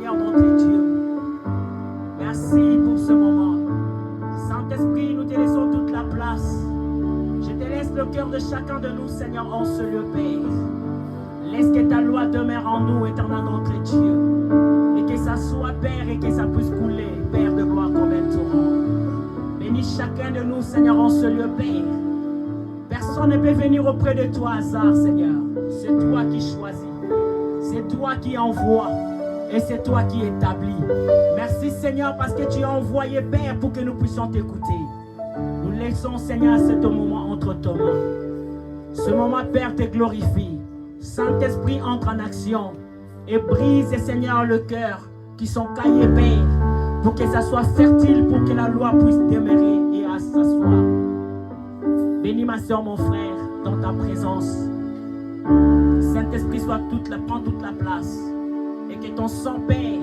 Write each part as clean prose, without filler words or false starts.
Seigneur notre Dieu. Merci pour ce moment. Saint-Esprit, nous te laissons toute la place. Je te laisse le cœur de chacun de nous, Seigneur, en ce lieu, Père. Laisse que ta loi demeure en nous, éternel notre Dieu. Et que ça soit, Père, et que ça puisse couler, Père de gloire, comme un torrent. Bénis chacun de nous, Seigneur, en ce lieu, Père. Personne ne peut venir auprès de toi, hasard, Seigneur. C'est toi qui choisis. C'est toi qui envoies. Et c'est toi qui établis. Merci, Seigneur, parce que tu as envoyé, Père, pour que nous puissions t'écouter. Nous laissons, Seigneur, ce moment entre tes mains. Ce moment, Père, te glorifie. Saint-Esprit entre en action et brise, Seigneur, le cœur qui sont caillés, Père, pour que ça soit fertile, pour que la loi puisse demeurer et s'asseoir. Bénis ma soeur, mon frère, dans ta présence. Saint-Esprit, prends toute la place. Et que ton sang, Père,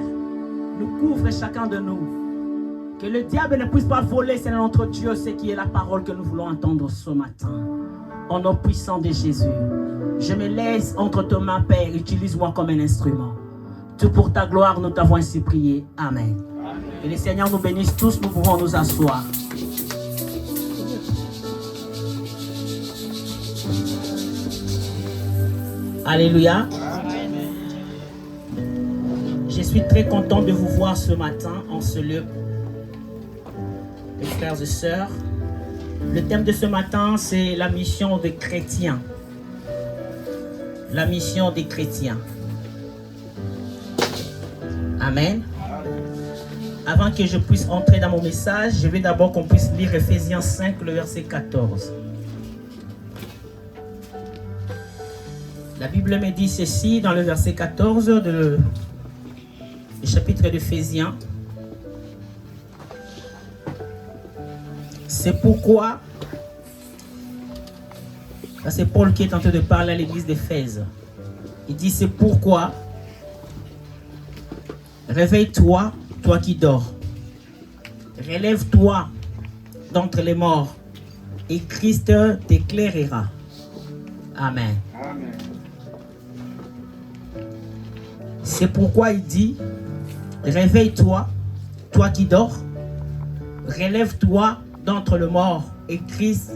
nous couvre chacun de nous. Que le diable ne puisse pas voler, Seigneur notre Dieu, ce qui est la parole que nous voulons entendre ce matin. Au nom puissant de Jésus, je me laisse entre tes mains, Père. Utilise-moi comme un instrument. Tout pour ta gloire, nous t'avons ainsi prié. Amen. Amen. Que le Seigneur nous bénisse tous, nous pouvons nous asseoir. Alléluia. Je suis très content de vous voir ce matin en ce lieu. Mes frères et sœurs, le thème de ce matin, c'est la mission des chrétiens. La mission des chrétiens. Amen. Avant que je puisse entrer dans mon message, je vais d'abord qu'on puisse lire Ephésiens 5, le verset 14. La Bible me dit ceci dans le verset 14 du chapitre d'Éphésiens. C'est pourquoi, là c'est Paul qui est en train de parler à l'église d'Éphèse. Il dit c'est pourquoi, réveille-toi, toi qui dors. Relève-toi d'entre les morts et Christ t'éclairera. Amen. Amen. C'est pourquoi il dit, réveille-toi, toi qui dors, relève-toi d'entre les morts et Christ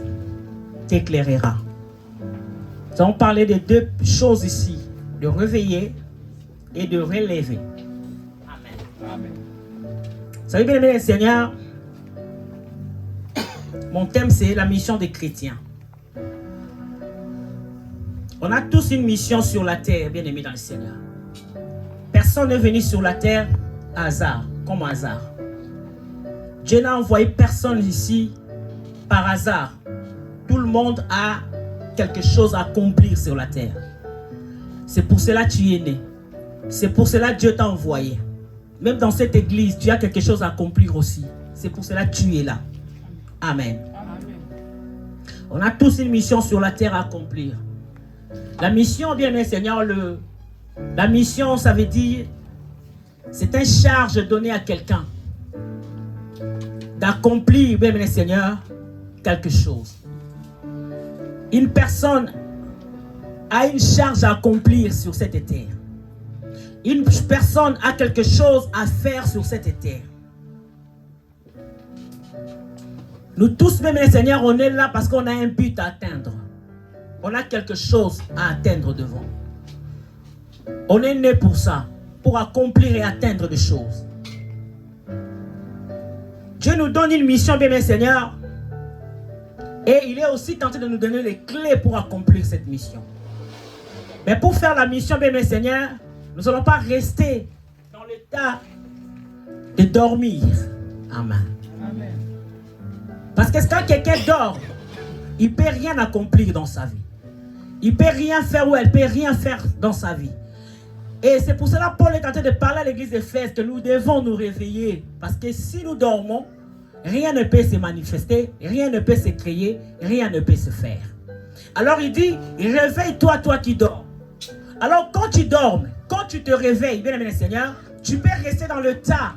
t'éclairera. Nous allons parler de deux choses ici, de réveiller et de relever. Amen. Amen. Vous savez bien aimé les Seigneurs, mon thème c'est la mission des chrétiens. On a tous une mission sur la terre, bien aimé dans le Seigneur. Personne n'est venu sur la terre hasard, comme hasard. Dieu n'a envoyé personne ici par hasard. Tout le monde a quelque chose à accomplir sur la terre. C'est pour cela que tu es né. C'est pour cela que Dieu t'a envoyé. Même dans cette église, tu as quelque chose à accomplir aussi. C'est pour cela que tu es là. Amen. Amen. On a tous une mission sur la terre à accomplir. La mission, bien aimé Seigneur, la mission, ça veut dire, c'est une charge donnée à quelqu'un d'accomplir, bien aimé Seigneur, quelque chose. Une personne a une charge à accomplir sur cette terre. Une personne a quelque chose à faire sur cette terre. Nous tous, bien aimé Seigneur, on est là parce qu'on a un but à atteindre. On a quelque chose à atteindre devant. On est né pour ça, pour accomplir et atteindre des choses. Dieu nous donne une mission, bien mes Seigneur, et il est aussi tenté de nous donner les clés pour accomplir cette mission. Mais pour faire la mission, bien mes Seigneur, nous n'allons pas rester dans l'état de dormir. Amen. Amen. Parce que quand quelqu'un dort, il ne peut rien accomplir dans sa vie. Il ne peut rien faire ou elle ne peut rien faire dans sa vie. Et c'est pour cela que Paul est en train de parler à l'église d'Éphèse que nous devons nous réveiller. Parce que si nous dormons, rien ne peut se manifester, rien ne peut se créer, rien ne peut se faire. Alors il dit, réveille-toi, toi qui dors. Alors quand tu dors, quand tu te réveilles, bien aimé Seigneur, tu peux rester dans le tas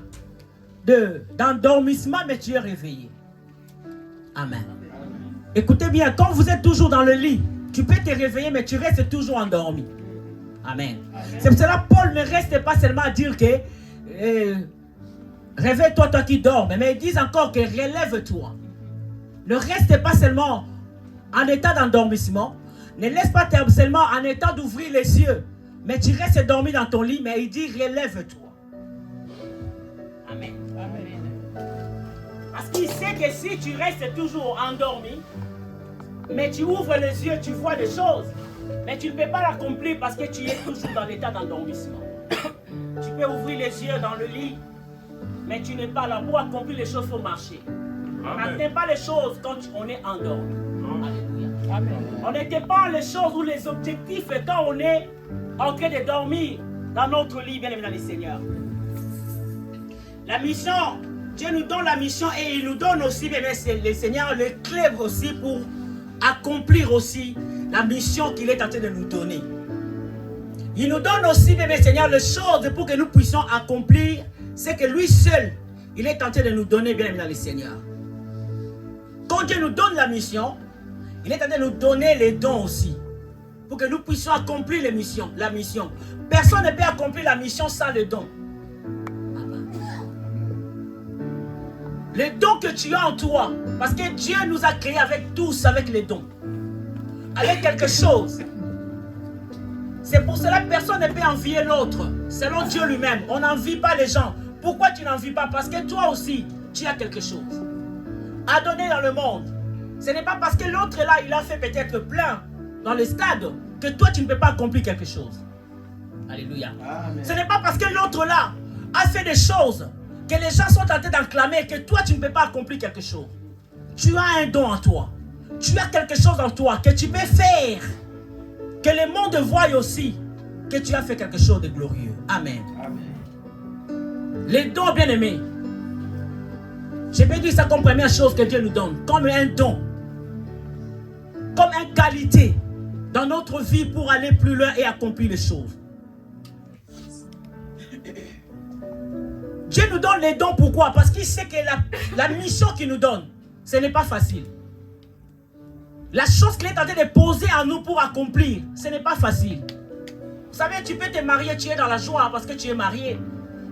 d'endormissement, mais tu es réveillé. Amen. Écoutez bien, quand vous êtes toujours dans le lit, tu peux te réveiller, mais tu restes toujours endormi. Amen. Amen. C'est pour cela que Paul ne reste pas seulement à dire que réveille-toi, toi qui dors. Mais ils disent encore que relève-toi. Ne reste pas seulement en état d'endormissement. Ne laisse pas seulement en état d'ouvrir les yeux. Mais tu restes dormi dans ton lit, mais il dit relève-toi. Amen. Amen. Parce qu'il sait que si tu restes toujours endormi, mais tu ouvres les yeux, tu vois des choses, mais tu ne peux pas l'accomplir parce que tu es toujours dans l'état d'endormissement. Tu peux ouvrir les yeux dans le lit, mais tu n'es pas là pour accomplir les choses, il faut marcher. On n'atteint pas les choses quand on est endormi. Alléluia. Amen. On n'atteint pas les choses ou les objectifs quand on est en train de dormir dans notre lit, bien évidemment, les seigneurs. La mission, Dieu nous donne la mission et il nous donne aussi, bien les seigneurs, les clés aussi pour accomplir aussi la mission qu'il est en train de nous donner. Il nous donne aussi, bien Seigneur, les choses pour que nous puissions accomplir ce que lui seul, il est en train de nous donner, bien évidemment, les seigneurs. Quand Dieu nous donne la mission, il est en train de nous donner les dons aussi, pour que nous puissions accomplir la mission. Personne ne peut accomplir la mission sans les dons. Les dons que tu as en toi, parce que Dieu nous a créés tous avec les dons, avec quelque chose. C'est pour cela que personne ne peut envier l'autre, selon Dieu lui-même. On n'envie pas les gens. Pourquoi tu n'envies pas? Parce que toi aussi, tu as quelque chose à donner dans le monde. Ce n'est pas parce que l'autre est là, il a fait peut-être plein dans le stade, que toi tu ne peux pas accomplir quelque chose. Alléluia. Amen. Ce n'est pas parce que l'autre là a fait des choses que les gens sont en train d'enclamer que toi tu ne peux pas accomplir quelque chose. Tu as un don en toi. Tu as quelque chose en toi que tu peux faire. Que le monde voie aussi que tu as fait quelque chose de glorieux. Amen. Amen. Les dons, bien aimés. Je peux dire ça comme première chose que Dieu nous donne. Comme un don. Comme une qualité dans notre vie pour aller plus loin et accomplir les choses. Dieu nous donne les dons, pourquoi? Parce qu'il sait que la mission qu'il nous donne, ce n'est pas facile. La chose qu'il est en train de poser à nous pour accomplir, ce n'est pas facile. Vous savez, tu peux te marier, tu es dans la joie parce que tu es marié.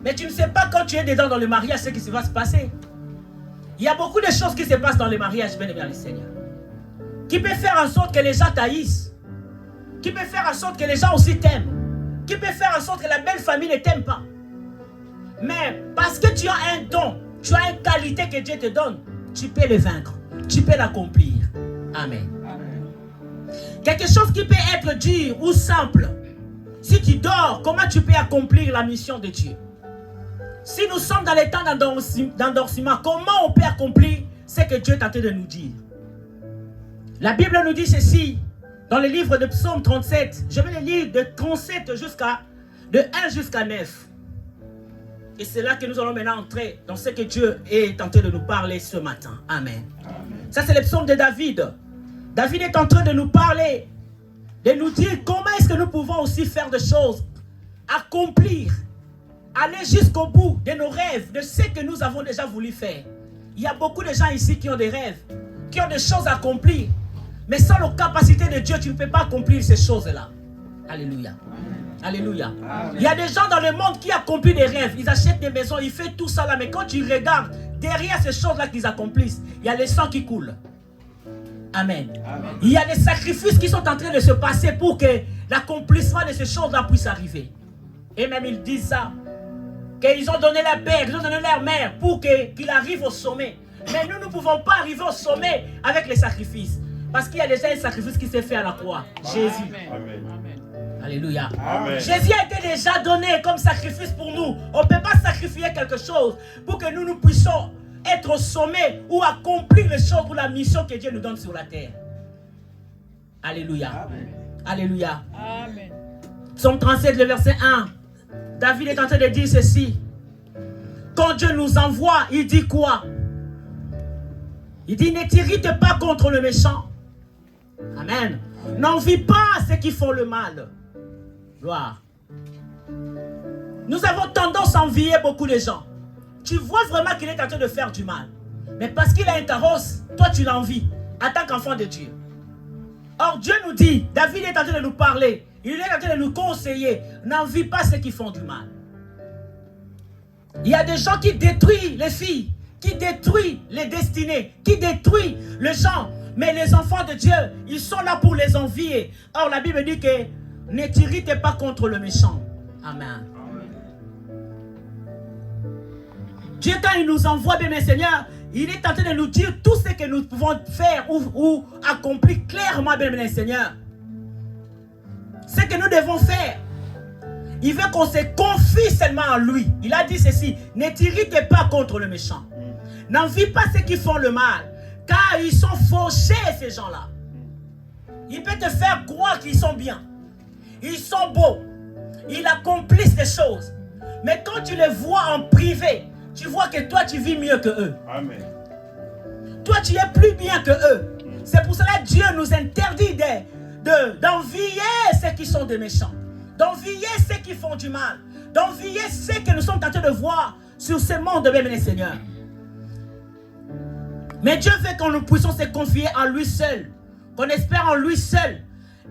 Mais tu ne sais pas quand tu es dedans dans le mariage ce qui va se passer. Il y a beaucoup de choses qui se passent dans le mariage, bien aimé le Seigneur. Qui peut faire en sorte que les gens taillissent. Qui peut faire en sorte que les gens aussi t'aiment. Qui peut faire en sorte que la belle famille ne t'aime pas. Mais parce que tu as un don, tu as une qualité que Dieu te donne, tu peux le vaincre, tu peux l'accomplir. Amen. Amen. Quelque chose qui peut être dur ou simple. Si tu dors, comment tu peux accomplir la mission de Dieu? Si nous sommes dans les temps d'endormissement, comment on peut accomplir ce que Dieu est en train de nous dire? La Bible nous dit ceci, dans le livre de Psaume 37. Je vais le lire de 37 de 1 jusqu'à 9. Et c'est là que nous allons maintenant entrer dans ce que Dieu est en train de nous parler ce matin. Amen. Amen. Ça, c'est le psaume de David. David est en train de nous parler, de nous dire comment est-ce que nous pouvons aussi faire des choses, accomplir, aller jusqu'au bout de nos rêves, de ce que nous avons déjà voulu faire. Il y a beaucoup de gens ici qui ont des rêves, qui ont des choses à accomplir. Mais sans la capacité de Dieu, tu ne peux pas accomplir ces choses-là. Alléluia. Alléluia. Amen. Il y a des gens dans le monde qui accomplissent des rêves. Ils achètent des maisons, ils font tout ça là. Mais quand tu regardes, derrière ces choses-là qu'ils accomplissent, il y a le sang qui coule. Amen. Amen. Il y a des sacrifices qui sont en train de se passer pour que l'accomplissement de ces choses-là puisse arriver. Et même ils disent ça. Qu'ils ont donné la paix, ils ont donné leur mère pour qu'il arrive au sommet. Mais nous ne pouvons pas arriver au sommet avec les sacrifices. Parce qu'il y a déjà un sacrifice qui s'est fait à la croix. Jésus. Amen. Amen. Alléluia. Amen. Jésus a été déjà donné comme sacrifice pour nous. On ne peut pas sacrifier quelque chose pour que nous puissions être au sommet ou accomplir les choses pour la mission que Dieu nous donne sur la terre. Alléluia. Amen. Alléluia. Amen. Psaume 37, le verset 1. David est en train de dire ceci. Quand Dieu nous envoie, il dit quoi? Il dit, ne t'irrite pas contre le méchant. Amen. N'envie pas ceux qui font le mal. Gloire. Nous avons tendance à envier beaucoup de gens. Tu vois vraiment qu'il est en train de faire du mal. Mais parce qu'il a un carrosse, toi tu l'envies en tant qu'enfant de Dieu. Or Dieu nous dit, David est en train de nous parler, il est en train de nous conseiller, n'envie pas ceux qui font du mal. Il y a des gens qui détruisent les filles, qui détruisent les destinées, qui détruisent les gens. Mais les enfants de Dieu, ils sont là pour les envier. Or, la Bible dit que ne t'irritez pas contre le méchant. Amen. Dieu, quand il nous envoie, bien mes seigneurs, il est en train de nous dire tout ce que nous pouvons faire ou accomplir clairement, bien mes seigneurs. Ce que nous devons faire. Il veut qu'on se confie seulement en lui. Il a dit ceci, ne t'irritez pas contre le méchant. N'envie pas ceux qui font le mal, car ils sont fauchés, ces gens-là. Il peut te faire croire qu'ils sont bien. Ils sont beaux. Ils accomplissent des choses. Mais quand tu les vois en privé, tu vois que toi, tu vis mieux que eux. Amen. Toi, tu es plus bien que eux. C'est pour cela que Dieu nous interdit d'envier ceux qui sont des méchants. D'envier ceux qui font du mal. D'envier ceux que nous sommes en train de voir sur ce monde, même les seigneurs. Mais Dieu veut que nous puissions se confier en lui seul. Qu'on espère en lui seul.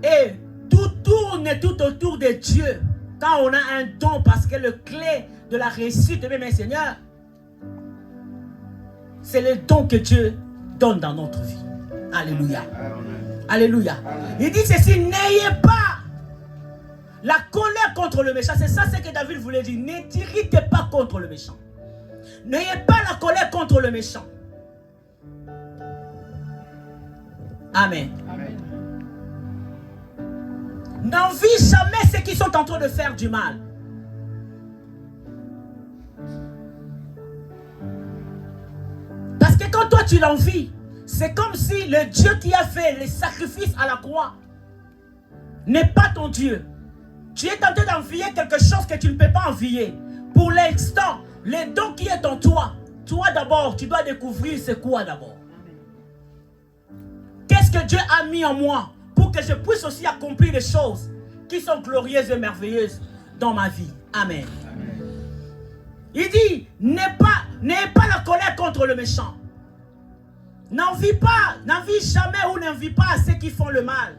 Et tout tourne tout autour de Dieu. Quand on a un don, parce que le clé de la réussite, même les seigneurs, c'est le don que Dieu donne dans notre vie. Alléluia. Amen. Alléluia. Amen. Il dit ceci, n'ayez pas la colère contre le méchant. C'est ça ce que David voulait dire. Ne t'irritez pas contre le méchant. N'ayez pas la colère contre le méchant. Amen. Amen. N'envie jamais ceux qui sont en train de faire du mal. Parce que quand toi tu l'envies, c'est comme si le Dieu qui a fait les sacrifices à la croix n'est pas ton Dieu. Tu es tenté d'envier quelque chose que tu ne peux pas envier. Pour l'instant, le don qui est en toi, toi d'abord, tu dois découvrir c'est quoi d'abord. Qu'est-ce que Dieu a mis en moi pour que je puisse aussi accomplir des choses qui sont glorieuses et merveilleuses dans ma vie. Amen. Amen. Il dit, n'aie pas la colère contre le méchant. N'envie jamais ou n'envie pas à ceux qui font le mal.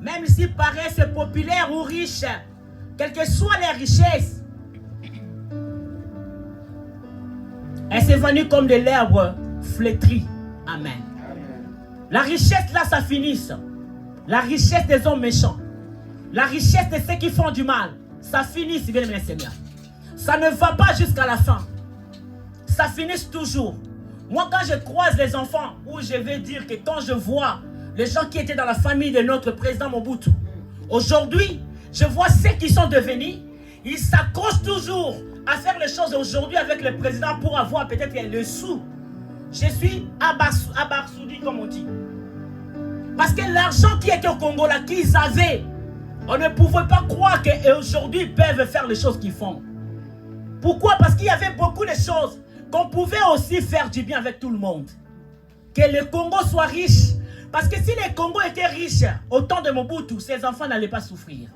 Même s'ils paraissent populaires ou riches, quelles que soient les richesses, elles s'évanouissent comme de l'herbe flétrie. Amen. La richesse là, ça finisse. La richesse des hommes méchants. La richesse de ceux qui font du mal. Ça finit, si bien aimé Seigneur. Ça ne va pas jusqu'à la fin. Ça finit toujours. Moi, quand je croise les enfants, où je vais dire que quand je vois les gens qui étaient dans la famille de notre président Mobutu, aujourd'hui, je vois ceux qui sont devenus, ils s'accrochent toujours à faire les choses aujourd'hui avec le président pour avoir peut-être le sou. Je suis abasourdi, comme on dit. Parce que l'argent qui était au Congo, là, qu'ils avaient, on ne pouvait pas croire qu'aujourd'hui, ils peuvent faire les choses qu'ils font. Pourquoi? Parce qu'il y avait beaucoup de choses qu'on pouvait aussi faire du bien avec tout le monde. Que le Congo soit riche. Parce que si le Congo était riche, au temps de Mobutu, ses enfants n'allaient pas souffrir.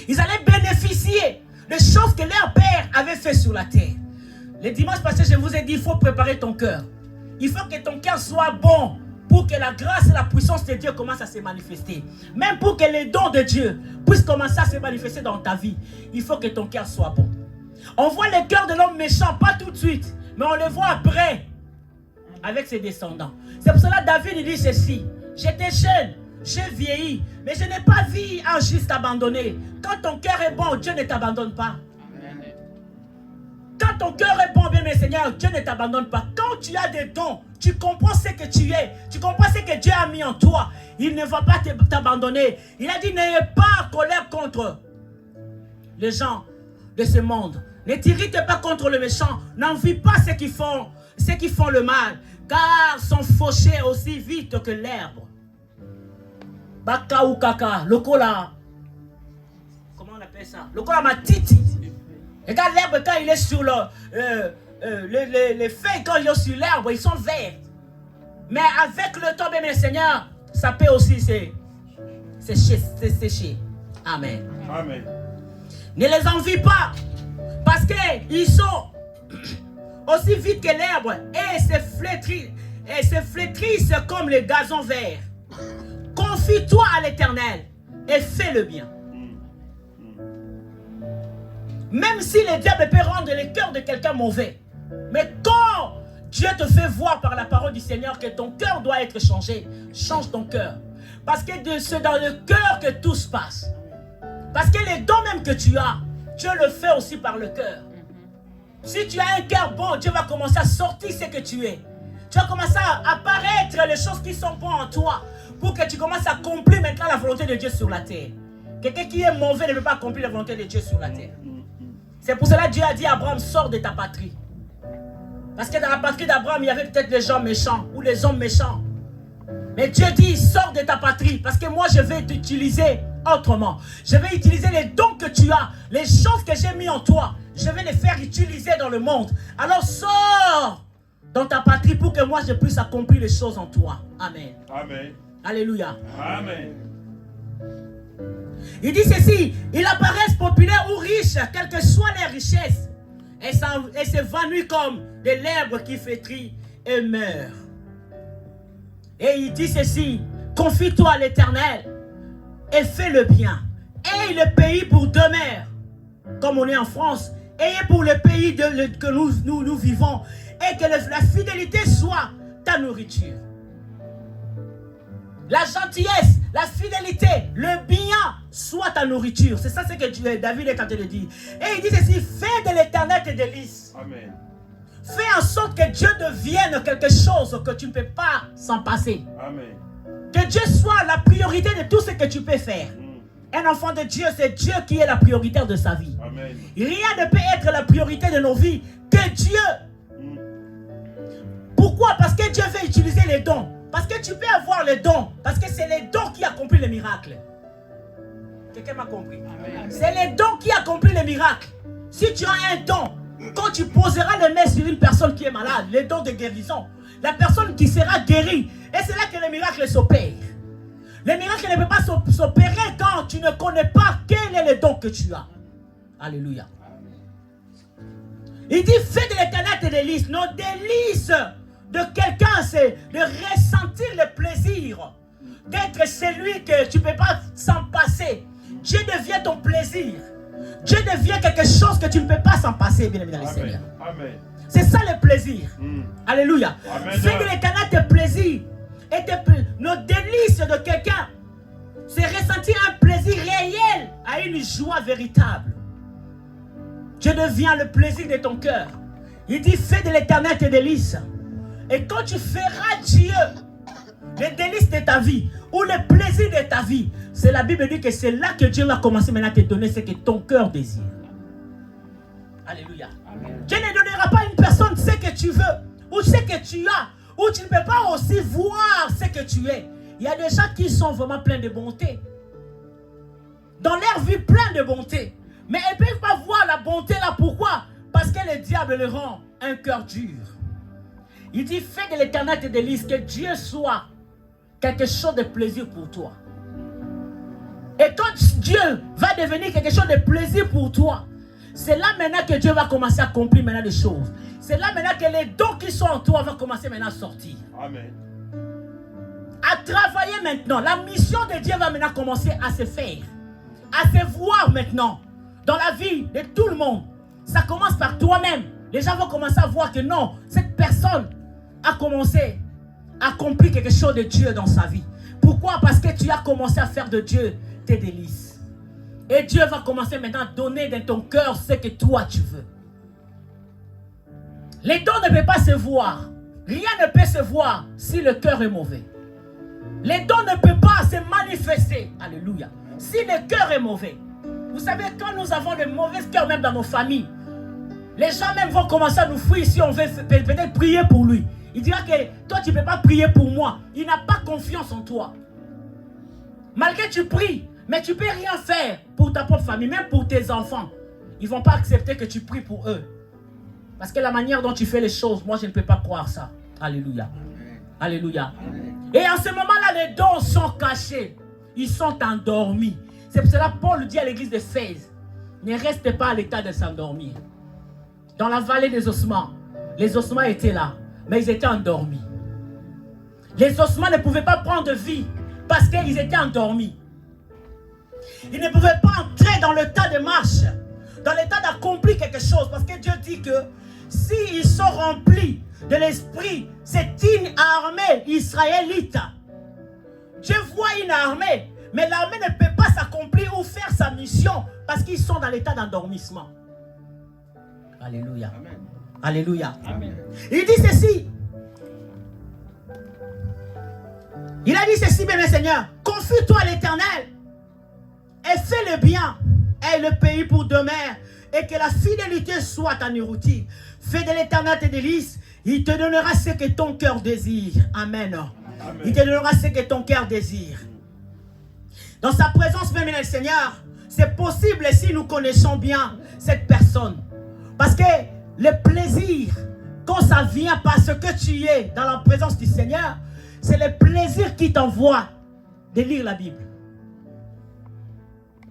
Ils allaient bénéficier des choses que leur père avait fait sur la terre. Le dimanche passé, je vous ai dit, il faut préparer ton cœur. Il faut que ton cœur soit bon pour que la grâce et la puissance de Dieu commencent à se manifester. Même pour que les dons de Dieu puissent commencer à se manifester dans ta vie, il faut que ton cœur soit bon. On voit le cœur de l'homme méchant, pas tout de suite, mais on le voit après, avec ses descendants. C'est pour cela que David il dit ceci, j'étais jeune, j'ai vieilli, mais je n'ai pas vu un juste abandonné. Quand ton cœur est bon, Dieu ne t'abandonne pas. Quand ton cœur est bon, bien mes seigneurs, Dieu ne t'abandonne pas. Quand tu as des dons, tu comprends ce que tu es, tu comprends ce que Dieu a mis en toi, il ne va pas t'abandonner. Il a dit, n'ayez pas colère contre les gens de ce monde. Ne t'irritez pas contre le méchant. N'envie pas ceux qui font le mal, car sont fauchés aussi vite que l'herbe. Baka ou kaka, lokola. Comment on appelle ça? Lokola matiti. Regarde l'herbe quand il est sur les feuilles, quand ils sont sur l'herbe, ils sont verts. Mais avec le temps, bien mes seigneurs, ça peut aussi sécher. Amen. Amen. Ne les envie pas. Parce qu'ils sont aussi vite que l'herbe et se flétrissent comme les gazons verts. Confie-toi à l'Éternel et fais le bien. Même si le diable peut rendre le cœur de quelqu'un mauvais. Mais quand Dieu te fait voir par la parole du Seigneur que ton cœur doit être changé, change ton cœur. Parce que c'est dans le cœur que tout se passe. Parce que les dons même que tu as, Dieu le fait aussi par le cœur. Si tu as un cœur bon, Dieu va commencer à sortir ce que tu es. Tu vas commencer à apparaître les choses qui sont bonnes en toi pour que tu commences à accomplir maintenant la volonté de Dieu sur la terre. Quelqu'un qui est mauvais ne peut pas accomplir la volonté de Dieu sur la terre. C'est pour cela que Dieu a dit à Abraham, sors de ta patrie. Parce que dans la patrie d'Abraham, il y avait peut-être des gens méchants ou les hommes méchants. Mais Dieu dit, sors de ta patrie parce que moi je vais t'utiliser autrement. Je vais utiliser les dons que tu as, les choses que j'ai mis en toi. Je vais les faire utiliser dans le monde. Alors sors dans ta patrie pour que moi je puisse accomplir les choses en toi. Amen. Amen. Alléluia. Amen. Il dit ceci, ils apparaissent populaires ou riches, quelles que soient les richesses, et s'évanouissent comme de l'herbe qui flétrit et meurt. Et il dit ceci, confie-toi à l'Éternel et fais le bien. Aie le pays pour demeure, comme on est en France, ayez pour le pays que nous vivons, et que la fidélité soit ta nourriture. La gentillesse, la fidélité, le bien soit ta nourriture. C'est ça ce que David est en train de dire. Et il dit ceci, fais de l'Éternel tes délices. Amen. Fais en sorte que Dieu devienne quelque chose que tu ne peux pas s'en passer. Amen. Que Dieu soit la priorité de tout ce que tu peux faire. Un enfant de Dieu, c'est Dieu qui est la prioritaire de sa vie. Amen. Rien ne peut être la priorité de nos vies que Dieu. Pourquoi? Parce que Dieu veut utiliser les dons. Parce que tu peux avoir les dons. Parce que c'est les dons qui accomplissent les miracles. Quelqu'un m'a compris? C'est les dons qui accomplissent les miracles. Si tu as un don, quand tu poseras les mains sur une personne qui est malade, les dons de guérison, la personne qui sera guérie, et c'est là que les miracles s'opèrent. Les miracles ne peuvent pas s'opérer quand tu ne connais pas quel est le don que tu as. Alléluia. Il dit, fais de l'Éternel tes délices. Nos délices de quelqu'un, c'est de ressentir le plaisir d'être celui que tu ne peux pas s'en passer. Dieu devient ton plaisir. Dieu devient quelque chose que tu ne peux pas s'en passer, bien aimé dans le Seigneur. Amen. C'est ça le plaisir. Alléluia. Amen. Fais de l'Éternel tes plaisirs. Et nos délices de quelqu'un, c'est ressentir un plaisir réel à une joie véritable. Dieu devient le plaisir de ton cœur. Il dit, fais de l'Éternel tes délices. Et quand tu feras Dieu les délices de ta vie ou le plaisir de ta vie, c'est la Bible dit que c'est là que Dieu va commencer maintenant à te donner ce que ton cœur désire. Alléluia. Amen. Dieu ne donnera pas à une personne ce que tu veux ou ce que tu as, ou tu ne peux pas aussi voir ce que tu es. Il y a des gens qui sont vraiment pleins de bonté. Dans leur vie, plein de bonté. Mais ils ne peuvent pas voir la bonté là. Pourquoi? Parce que le diable leur rend un cœur dur. Il dit, fais de l'Éternel tes délices, que Dieu soit quelque chose de plaisir pour toi. Et quand Dieu va devenir quelque chose de plaisir pour toi, c'est là maintenant que Dieu va commencer à accomplir maintenant des choses. C'est là maintenant que les dons qui sont en toi vont commencer maintenant à sortir. Amen. À travailler maintenant. La mission de Dieu va maintenant commencer à se faire. À se voir maintenant. Dans la vie de tout le monde. Ça commence par toi-même. Les gens vont commencer à voir que non, cette personne a commencé à accomplir quelque chose de Dieu dans sa vie. Pourquoi? Parce que tu as commencé à faire de Dieu tes délices. Et Dieu va commencer maintenant à donner dans ton cœur ce que toi tu veux. Les dons ne peuvent pas se voir. Rien ne peut se voir si le cœur est mauvais. Les dons ne peuvent pas se manifester. Alléluia. Si le cœur est mauvais. Vous savez, quand nous avons le mauvais cœur même dans nos familles, les gens même vont commencer à nous fuir si on veut peut-être prier pour lui. Il dira que toi tu ne peux pas prier pour moi. Il n'a pas confiance en toi. Malgré que tu pries, mais tu ne peux rien faire pour ta propre famille, même pour tes enfants. Ils ne vont pas accepter que tu pries pour eux. Parce que la manière dont tu fais les choses, moi je ne peux pas croire ça. Alléluia. Alléluia. Et en ce moment-là, les dons sont cachés. Ils sont endormis. C'est pour cela que Paul dit à l'église d'Éphèse, ne restez pas à l'état de s'endormir. Dans la vallée des ossements, les ossements étaient là, mais ils étaient endormis. Les ossements ne pouvaient pas prendre vie parce qu'ils étaient endormis. Ils ne pouvaient pas entrer dans le tas de marche. dans l'état d'accomplir quelque chose. Parce que Dieu dit que s'ils sont remplis de l'esprit, c'est une armée israélite. Dieu voit une armée, mais l'armée ne peut pas s'accomplir ou faire sa mission parce qu'ils sont dans l'état d'endormissement. Alléluia. Amen. Alléluia. Amen. Il dit ceci. Il a dit ceci, bien, Seigneur. Confie-toi à l'Éternel et fais le bien et le pays pour demeure et que la fidélité soit ta nourriture. Fais de l'Éternel tes délices. Il te donnera ce que ton cœur désire. Amen. Amen. Il te donnera ce que ton cœur désire. Dans sa présence, même le Seigneur, c'est possible si nous connaissons bien cette personne. Parce que le plaisir, quand ça vient parce que tu es dans la présence du Seigneur, c'est le plaisir qui t'envoie de lire la Bible.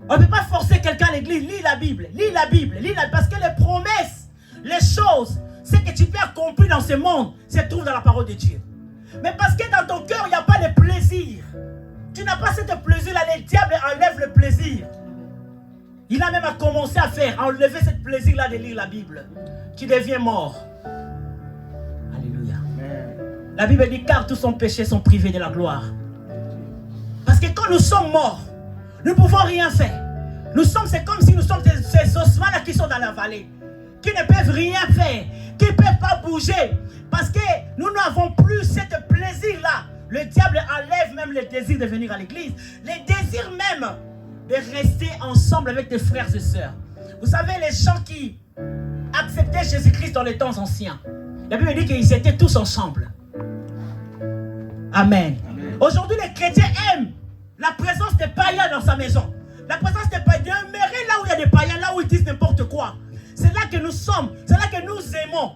On ne peut pas forcer quelqu'un à l'église, lis la Bible, lis la Bible, lis la Bible. Parce que les promesses, les choses, ce que tu peux accomplir dans ce monde, se trouve dans la parole de Dieu. Mais parce que dans ton cœur, il n'y a pas de plaisir. Tu n'as pas ce plaisir-là, le diable enlève le plaisir. Il a même commencé à faire, à enlever ce plaisir-là de lire la Bible. Tu deviens mort. Alléluia. Amen. La Bible dit car tous son péché sont privés de la gloire. Parce que quand nous sommes morts, nous ne pouvons rien faire. C'est comme si nous sommes ces ossements-là qui sont dans la vallée, qui ne peuvent rien faire, qui ne peuvent pas bouger. Parce que nous n'avons plus ce plaisir-là. Le diable enlève même le désir de venir à l'église. Le désir même de rester ensemble avec tes frères et sœurs. Vous savez, les gens qui acceptaient Jésus-Christ dans les temps anciens, la Bible dit qu'ils étaient tous ensemble. Amen. Amen. Aujourd'hui, les chrétiens aiment la présence des païens dans sa maison. La présence des païens, demeurer là où il y a des païens, là où ils disent n'importe quoi. C'est là que nous sommes, c'est là que nous aimons.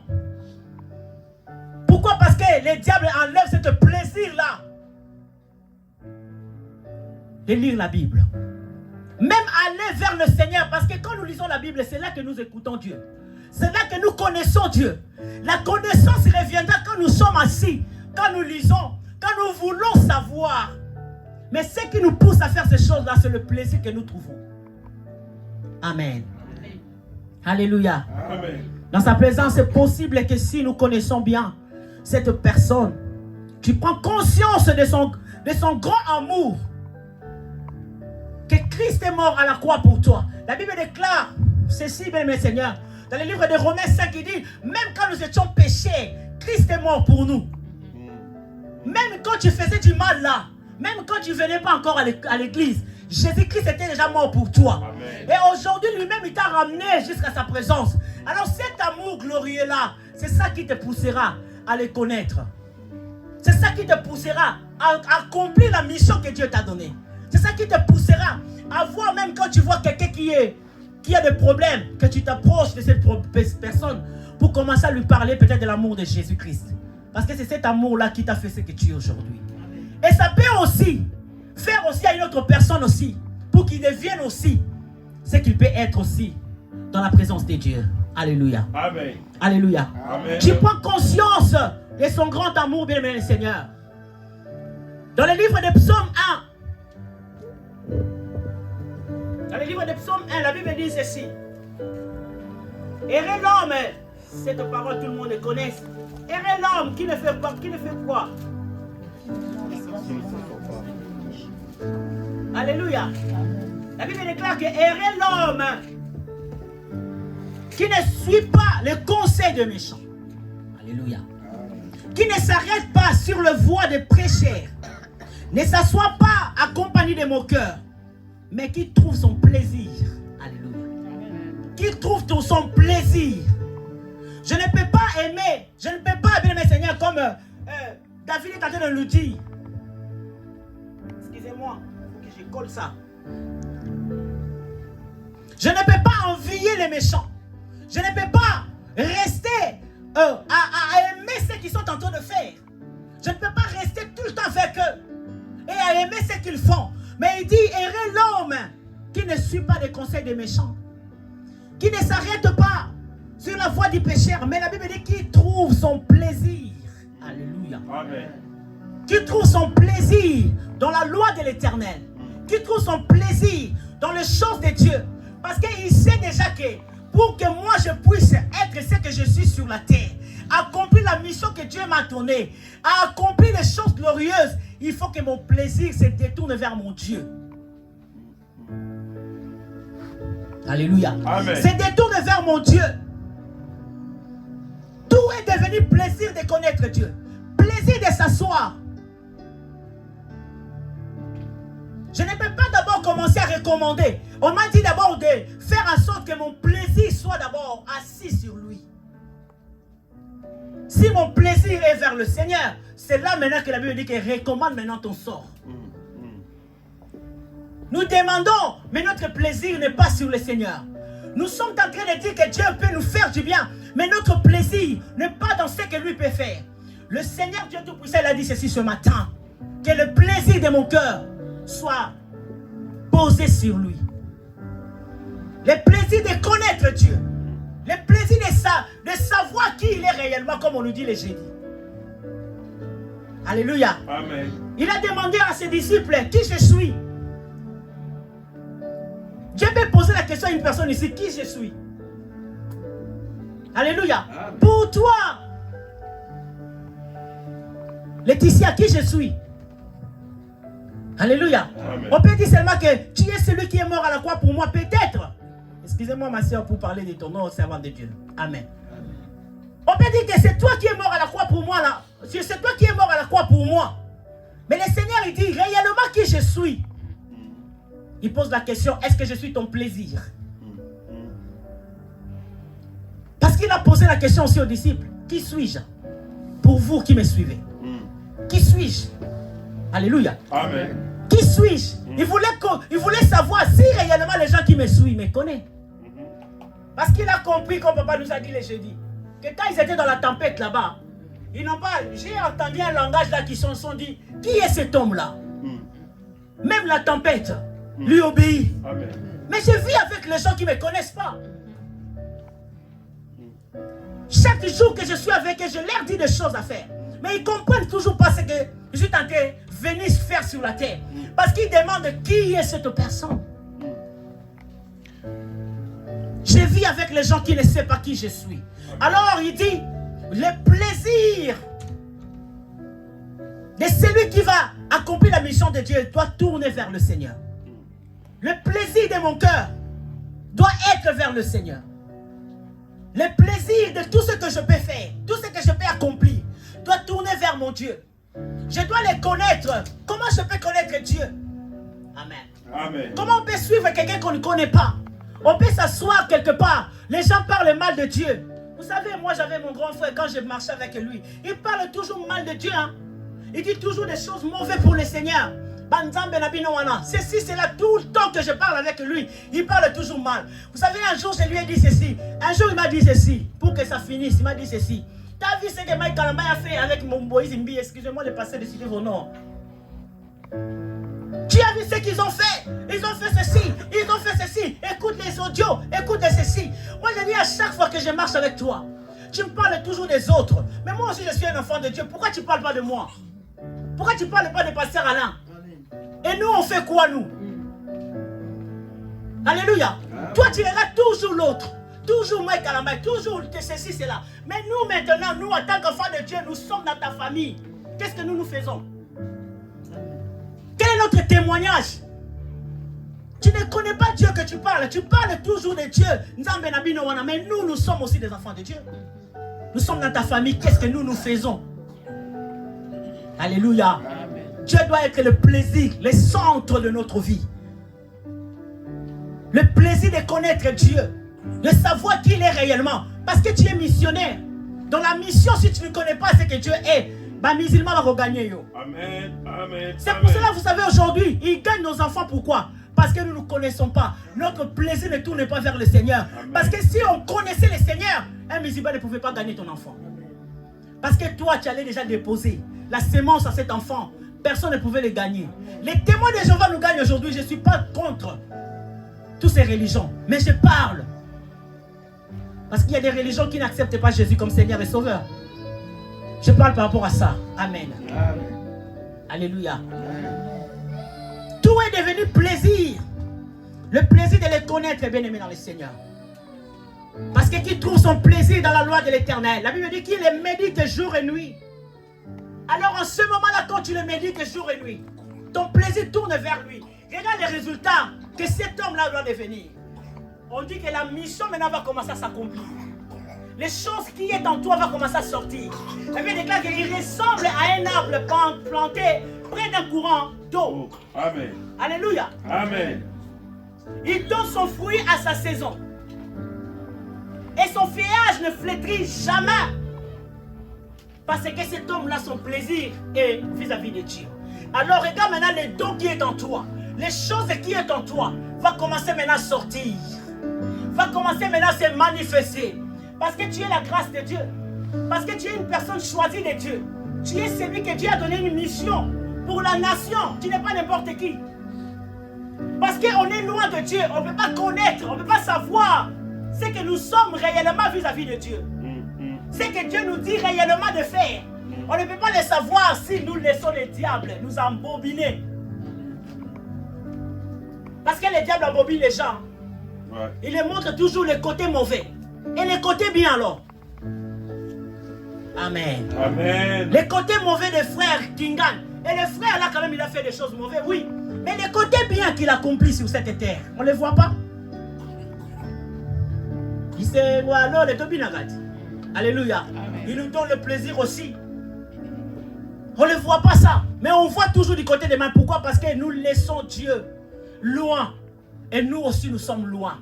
Pourquoi? Parce que le diable enlève ce plaisir-là de lire la Bible. Même aller vers le Seigneur, parce que quand nous lisons la Bible, c'est là que nous écoutons Dieu. C'est là que nous connaissons Dieu. La connaissance reviendra quand nous sommes assis, quand nous lisons, quand nous voulons savoir. Mais ce qui nous pousse à faire ces choses-là, c'est le plaisir que nous trouvons. Amen. Amen. Alléluia. Amen. Dans sa présence, c'est possible que si nous connaissons bien cette personne, tu prends conscience de son grand amour, que Christ est mort à la croix pour toi. La Bible déclare ceci, bien mes seigneurs, dans le livre de Romains 5, il dit, même quand nous étions péchés, Christ est mort pour nous. Même quand tu faisais du mal là, même quand tu ne venais pas encore à l'église, Jésus-Christ était déjà mort pour toi. Amen. Et aujourd'hui, lui-même, il t'a ramené jusqu'à sa présence. Alors cet amour glorieux là, c'est ça qui te poussera à les connaître. C'est ça qui te poussera à accomplir la mission que Dieu t'a donnée. C'est ça qui te poussera à voir, même quand tu vois quelqu'un qui a des problèmes, que tu t'approches de cette personne pour commencer à lui parler peut-être de l'amour de Jésus-Christ. Parce que c'est cet amour-là qui t'a fait ce que tu es aujourd'hui. Et ça peut aussi faire aussi à une autre personne aussi, pour qu'il devienne aussi ce qu'il peut être aussi dans la présence de Dieu. Alléluia. Amen. Alléluia. Amen. Tu prends conscience de son grand amour, bien-aimé Seigneur. Dans le livre de Psaume 1, dans le livre de Psaume 1, la Bible dit ceci. Errez l'homme, cette parole tout le monde connaît. Errez l'homme qui ne fait pas, qui ne fait quoi? Alléluia. La Bible déclare que errez l'homme qui ne suit pas le conseil de méchants. Alléluia. Qui ne s'arrête pas sur le voie des pécheurs, ne s'assoit pas accompagné de moqueurs, mais qui trouve son plaisir. Alléluia. Qui trouve tout son plaisir. Je ne peux pas aimer, je ne peux pas aimer mes seigneurs comme David est en train de nous dire. Excusez-moi, il faut que je colle ça. Je ne peux pas envier les méchants. Je ne peux pas rester à aimer ceux qui sont en train de faire. Je ne peux pas rester tout le temps avec eux et à aimer ce qu'ils font. Mais il dit, errez l'homme qui ne suit pas les conseils des méchants, qui ne s'arrête pas sur la voie du pécheur, mais la Bible dit qu'il trouve son plaisir. Alléluia. Amen. Qui trouve son plaisir dans la loi de l'Éternel, qui trouve son plaisir dans les choses de Dieu, Parce qu'il sait déjà que pour que moi je puisse être ce que je suis sur la terre, accomplir la mission que Dieu m'a donnée, accomplir les choses glorieuses, il faut que mon plaisir se détourne vers mon Dieu. Alléluia. Amen. Se détourne vers mon Dieu. Tout est devenu plaisir de connaître Dieu. Plaisir de s'asseoir. Je ne peux pas d'abord commencer à recommander. On m'a dit d'abord de faire en sorte que mon plaisir soit d'abord assis sur lui. Si mon plaisir est vers le Seigneur, c'est là maintenant que la Bible dit qu'elle recommande maintenant ton sort. Nous demandons, mais notre plaisir n'est pas sur le Seigneur. Nous sommes en train de dire que Dieu peut nous faire du bien, mais notre plaisir n'est pas dans ce que lui peut faire. Le Seigneur Dieu Tout-Puissant a dit ceci ce matin, que le plaisir de mon cœur soit posé sur lui. Le plaisir de connaître Dieu. Le plaisir de savoir qui il est réellement, comme on nous dit les jeudis. Alléluia. Amen. Il a demandé à ses disciples, qui je suis? Dieu peut poser la question à une personne ici, qui je suis? Alléluia. Amen. Pour toi, Laetitia, qui je suis? Alléluia. Amen. On peut dire seulement que tu es celui qui est mort à la croix pour moi, peut-être. Excusez-moi ma soeur pour parler de ton nom au servant de Dieu. Amen. On peut dire que c'est toi qui es mort à la croix pour moi là. C'est toi qui es mort à la croix pour moi. Mais le Seigneur il dit réellement qui je suis. Il pose la question, est-ce que je suis ton plaisir? Parce qu'il a posé la question aussi aux disciples. Qui suis-je? Pour vous qui me suivez. Qui suis-je? Alléluia. Amen. Qui suis-je? Il voulait savoir si réellement les gens qui me suivent me connaissent. Parce qu'il a compris, comme papa nous a dit les jeudis, que quand ils étaient dans la tempête là-bas, ils n'ont pas... J'ai entendu un langage là qui se sont dit, qui est cet homme-là? Même la tempête lui obéit. Amen. Mais je vis avec les gens qui ne me connaissent pas. Chaque jour que je suis avec eux, je leur dis des choses à faire. Mais ils ne comprennent toujours pas ce que je suis en train de venir faire sur la terre. Parce qu'ils demandent qui est cette personne. Je vis avec les gens qui ne savent pas qui je suis. Alors il dit, le plaisir de celui qui va accomplir la mission de Dieu doit tourner vers le Seigneur. Le plaisir de mon cœur doit être vers le Seigneur. Le plaisir de tout ce que je peux faire, tout ce que je peux accomplir, doit tourner vers mon Dieu. Je dois les connaître. Comment je peux connaître Dieu? Amen. Amen. Comment on peut suivre quelqu'un qu'on ne connaît pas? On peut s'asseoir quelque part. Les gens parlent mal de Dieu. Vous savez, moi j'avais mon grand frère quand je marchais avec lui. Il parle toujours mal de Dieu. Hein? Il dit toujours des choses mauvaises pour le Seigneur. Ceci, c'est là tout le temps que je parle avec lui. Il parle toujours mal. Vous savez, un jour, je lui ai dit ceci. Un jour, il m'a dit ceci. Pour que ça finisse, il m'a dit ceci. Tu as vu ce que Mike Kalamba a fait avec mon Moïse Mbi? Excusez-moi de passer de citer vos noms. Tu as vu ce qu'ils ont fait? Ils ont fait ceci. Ils ont fait ceci. Écoute les audios. Écoute ceci. Moi, je dis à chaque fois que je marche avec toi, tu me parles toujours des autres. Mais moi aussi, je suis un enfant de Dieu. Pourquoi tu ne parles pas de moi? Pourquoi tu ne parles pas de Pasteur Alain? Et nous, on fait quoi, nous? Alléluia. Toi, tu regardes toujours l'autre. Toujours Mike Kalamba, toujours ceci, cela. Mais nous, maintenant, nous, en tant qu'enfants de Dieu, nous sommes dans ta famille. Qu'est-ce que nous faisons? Quel est notre témoignage? Tu ne connais pas Dieu que tu parles. Tu parles toujours de Dieu. Mais nous, nous sommes aussi des enfants de Dieu. Nous sommes dans ta famille. Qu'est-ce que nous faisons? Alléluia. Dieu doit être le plaisir, le centre de notre vie. Le plaisir de connaître Dieu, de savoir qui il est réellement. Parce que tu es missionnaire. Dans la mission, si tu ne connais pas ce que Dieu est, bah, musulman va regagner. Amen. Amen. C'est pour cela, vous savez, aujourd'hui, ils gagnent nos enfants. Pourquoi? Parce que nous ne connaissons pas. Notre plaisir ne tourne pas vers le Seigneur. Amen. Parce que si on connaissait le Seigneur, un musulman ne pouvait pas gagner ton enfant. Parce que toi, tu allais déjà déposer la sémence à cet enfant. Personne ne pouvait le gagner. Les témoins de Jéhovah nous gagnent aujourd'hui. Je ne suis pas contre toutes ces religions. Mais je parle. Parce qu'il y a des religions qui n'acceptent pas Jésus comme Seigneur et Sauveur. Je parle par rapport à ça. Amen. Amen. Alléluia. Amen. Tout est devenu plaisir. Le plaisir de les connaître, bien aimé dans le Seigneur. Parce que qui trouve son plaisir dans la loi de l'Éternel. La Bible dit qu'il les médite jour et nuit. Alors en ce moment-là, quand tu le médites jour et nuit, ton plaisir tourne vers lui. Regarde les résultats que cet homme-là doit devenir. On dit que la mission maintenant va commencer à s'accomplir. Les choses qui est en toi vont commencer à sortir. La Bible déclare qu'il ressemble à un arbre planté près d'un courant d'eau. Amen. Alléluia. Amen. Il donne son fruit à sa saison. Et son feuillage ne flétrit jamais. Parce que cet homme-là, son plaisir est vis-à-vis de Dieu. Alors regarde maintenant les dons qui est en toi. Les choses qui est en toi vont commencer maintenant à sortir. Va commencer maintenant à se manifester. Parce que tu es la grâce de Dieu. Parce que tu es une personne choisie de Dieu. Tu es celui que Dieu a donné une mission pour la nation. Tu n'es pas n'importe qui. Parce qu'on est loin de Dieu. On ne peut pas connaître, on ne peut pas savoir ce que nous sommes réellement vis-à-vis de Dieu. Ce que Dieu nous dit réellement de faire. On ne peut pas le savoir si nous laissons le diable nous embobiner. Parce que le diable embobine les gens. Ouais. Il les montre toujours le côté mauvais. Et le côté bien alors. Amen. Amen. Le côté mauvais des frères qui gagnent. Et le frère là quand même il a fait des choses mauvaises, oui. Mais le côté bien qu'il accomplit sur cette terre, on ne le voit pas. Il sait, voilà, le Tobinagat. Alléluia. Amen. Il nous donne le plaisir aussi. On ne voit pas ça. Mais on voit toujours du côté des mains. Pourquoi? Parce que nous laissons Dieu loin. Et nous aussi nous sommes loin.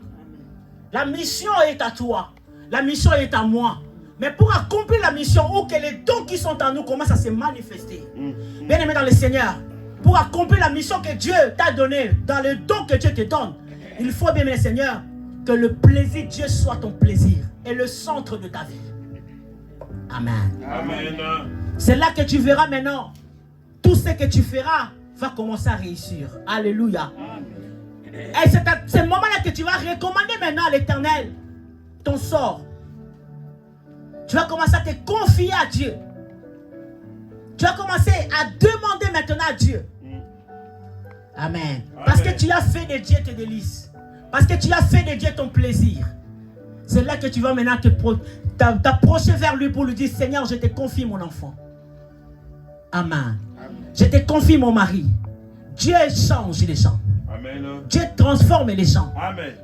La mission est à toi. La mission est à moi. Mais pour accomplir la mission, ou que les dons qui sont en nous commencent à se manifester. Bien aimé dans le Seigneur, pour accomplir la mission que Dieu t'a donnée, dans le don que Dieu te donne, il faut, bien aimé le Seigneur, que le plaisir de Dieu soit ton plaisir et le centre de ta vie. Amen. Amen. C'est là que tu verras maintenant, tout ce que tu feras va commencer à réussir. Alléluia. Et c'est à ce moment-là que tu vas recommander maintenant à l'Éternel ton sort. Tu vas commencer à te confier à Dieu. Tu vas commencer à demander maintenant à Dieu. Amen. Parce que tu as fait de Dieu tes délices. Parce que tu as fait de Dieu ton plaisir. C'est là que tu vas maintenant t'approcher vers lui pour lui dire, Seigneur, je te confie mon enfant. Amen. Je te confie mon mari. Dieu change les gens. Amen. Dieu transforme les gens.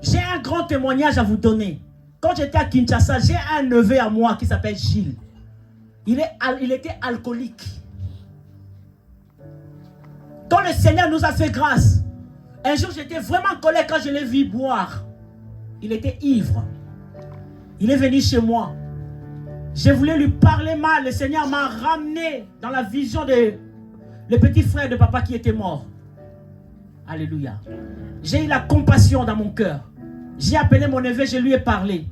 J'ai un grand témoignage à vous donner. Quand j'étais à Kinshasa, j'ai un neveu à moi qui s'appelle Gilles. Il était alcoolique. Quand le Seigneur nous a fait grâce, un jour j'étais vraiment en colère quand je l'ai vu boire. Il était ivre. Il est venu chez moi. Je voulais lui parler mal. Le Seigneur m'a ramené dans la vision de le petit frère de papa qui était mort. Alléluia. J'ai eu la compassion dans mon cœur. J'ai appelé mon neveu, je lui ai parlé.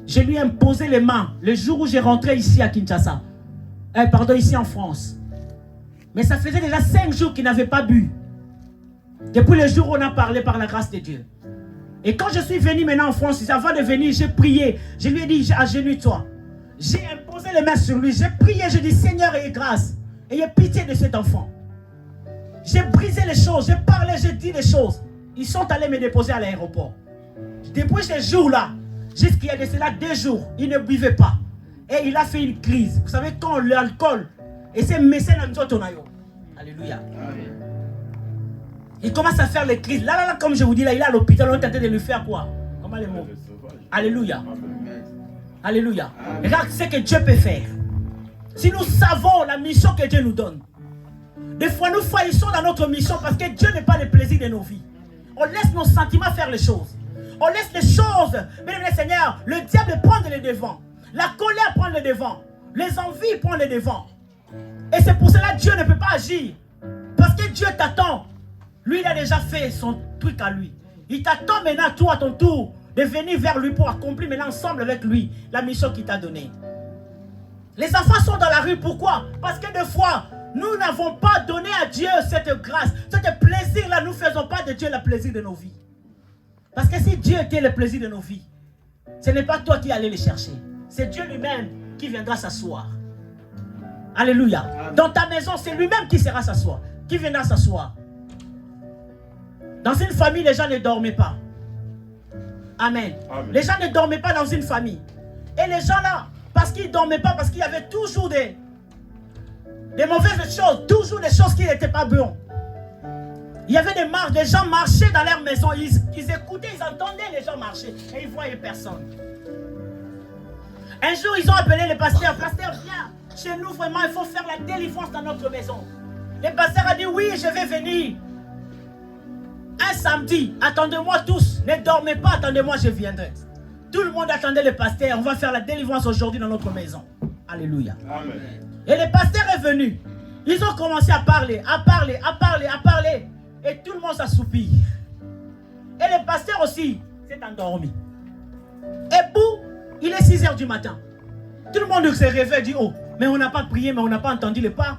Je lui ai imposé les mains le jour où j'ai rentré ici à Kinshasa. Ici en France. Mais ça faisait déjà 5 jours qu'il n'avait pas bu. Depuis le jour où on a parlé par la grâce de Dieu. Et quand je suis venu maintenant en France, avant de venir, j'ai prié. Je lui ai dit, agenouille-toi. J'ai imposé les mains sur lui. J'ai prié, j'ai dit, Seigneur, ayez grâce. Ayez pitié de cet enfant. J'ai brisé les choses, j'ai parlé, j'ai dit les choses. Ils sont allés me déposer à l'aéroport. Depuis ce jour-là, jusqu'il y a de cela 2 jours, il ne buvait pas. Et il a fait une crise. Vous savez, quand l'alcool, et c'est mécène à nous autres, alléluia. Il commence à faire les crises. Là, comme je vous dis, là, il est à l'hôpital, on est en train de lui faire quoi? Comment les mots? Alléluia. Alléluia. Regarde ce que Dieu peut faire. Si nous savons la mission que Dieu nous donne. Des fois, nous faillissons dans notre mission parce que Dieu n'est pas le plaisir de nos vies. On laisse nos sentiments faire les choses. On laisse les choses, bien aimé Seigneur, le diable prendre le devant. La colère prend le devant. Les envies prennent le devant. Et c'est pour cela que Dieu ne peut pas agir. Parce que Dieu t'attend. Lui, il a déjà fait son truc à lui. Il t'attend maintenant, toi, à ton tour, de venir vers lui pour accomplir maintenant ensemble avec lui la mission qu'il t'a donnée. Les enfants sont dans la rue, pourquoi? Parce que des fois, nous n'avons pas donné à Dieu cette grâce, ce plaisir-là. Nous ne faisons pas de Dieu le plaisir de nos vies. Parce que si Dieu était le plaisir de nos vies, ce n'est pas toi qui allais le chercher. C'est Dieu lui-même qui viendra s'asseoir. Alléluia. Dans ta maison, c'est lui-même qui sera s'asseoir, qui viendra s'asseoir. Dans une famille, les gens ne dormaient pas. Amen. Les gens ne dormaient pas dans une famille. Et les gens là, parce qu'ils ne dormaient pas, parce qu'il y avait toujours des mauvaises choses, toujours des choses qui n'étaient pas bonnes. Il y avait des gens marchaient dans leur maison, ils écoutaient, ils entendaient les gens marcher et ils ne voyaient personne. Un jour, ils ont appelé le pasteur. Pasteur, viens, chez nous, vraiment, il faut faire la délivrance dans notre maison. Le pasteur a dit, oui, je vais venir. Un samedi, attendez-moi tous, ne dormez pas, attendez-moi, je viendrai. Tout le monde attendait le pasteur, on va faire la délivrance aujourd'hui dans notre maison. Alléluia. Amen. Et le pasteur est venu. Ils ont commencé à parler. Et tout le monde s'assoupit. Et le pasteur aussi s'est endormi. Et boum, il est 6 h du matin. Tout le monde se réveille et dit, oh, mais on n'a pas prié, mais on n'a pas entendu le pas.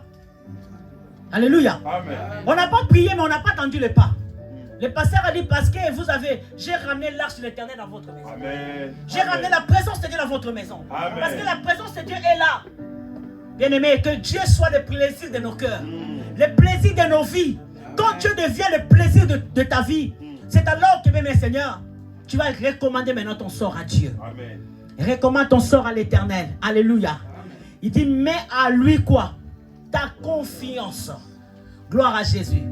Alléluia. Amen. On n'a pas prié, mais on n'a pas entendu le pas. Le pasteur a dit, parce que j'ai ramené l'arche de l'Éternel dans votre maison. J'ai ramené la présence de Dieu dans votre maison. Amen. Parce que la présence de Dieu est là. Bien-aimé, que Dieu soit le plaisir de nos cœurs, le plaisir de nos vies. Quand Dieu devient le plaisir de ta vie, c'est alors que, bien Seigneur, tu vas recommander maintenant ton sort à Dieu. Amen. Recommande ton sort à l'Éternel. Alléluia. Amen. Il dit, mets à lui quoi? Ta confiance. Gloire à Jésus.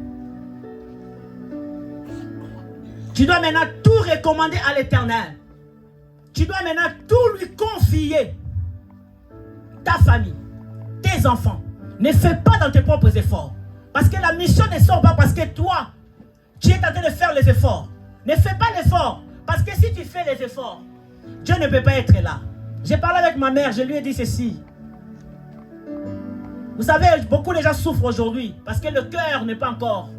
Tu dois maintenant tout recommander à l'Éternel. Tu dois maintenant tout lui confier. Ta famille, tes enfants. Ne fais pas dans tes propres efforts. Parce que la mission ne sort pas parce que toi, tu es en train de faire les efforts. Ne fais pas l'effort. Parce que si tu fais les efforts, Dieu ne peut pas être là. J'ai parlé avec ma mère, je lui ai dit ceci. Vous savez, beaucoup de gens souffrent aujourd'hui parce que le cœur n'est pas encore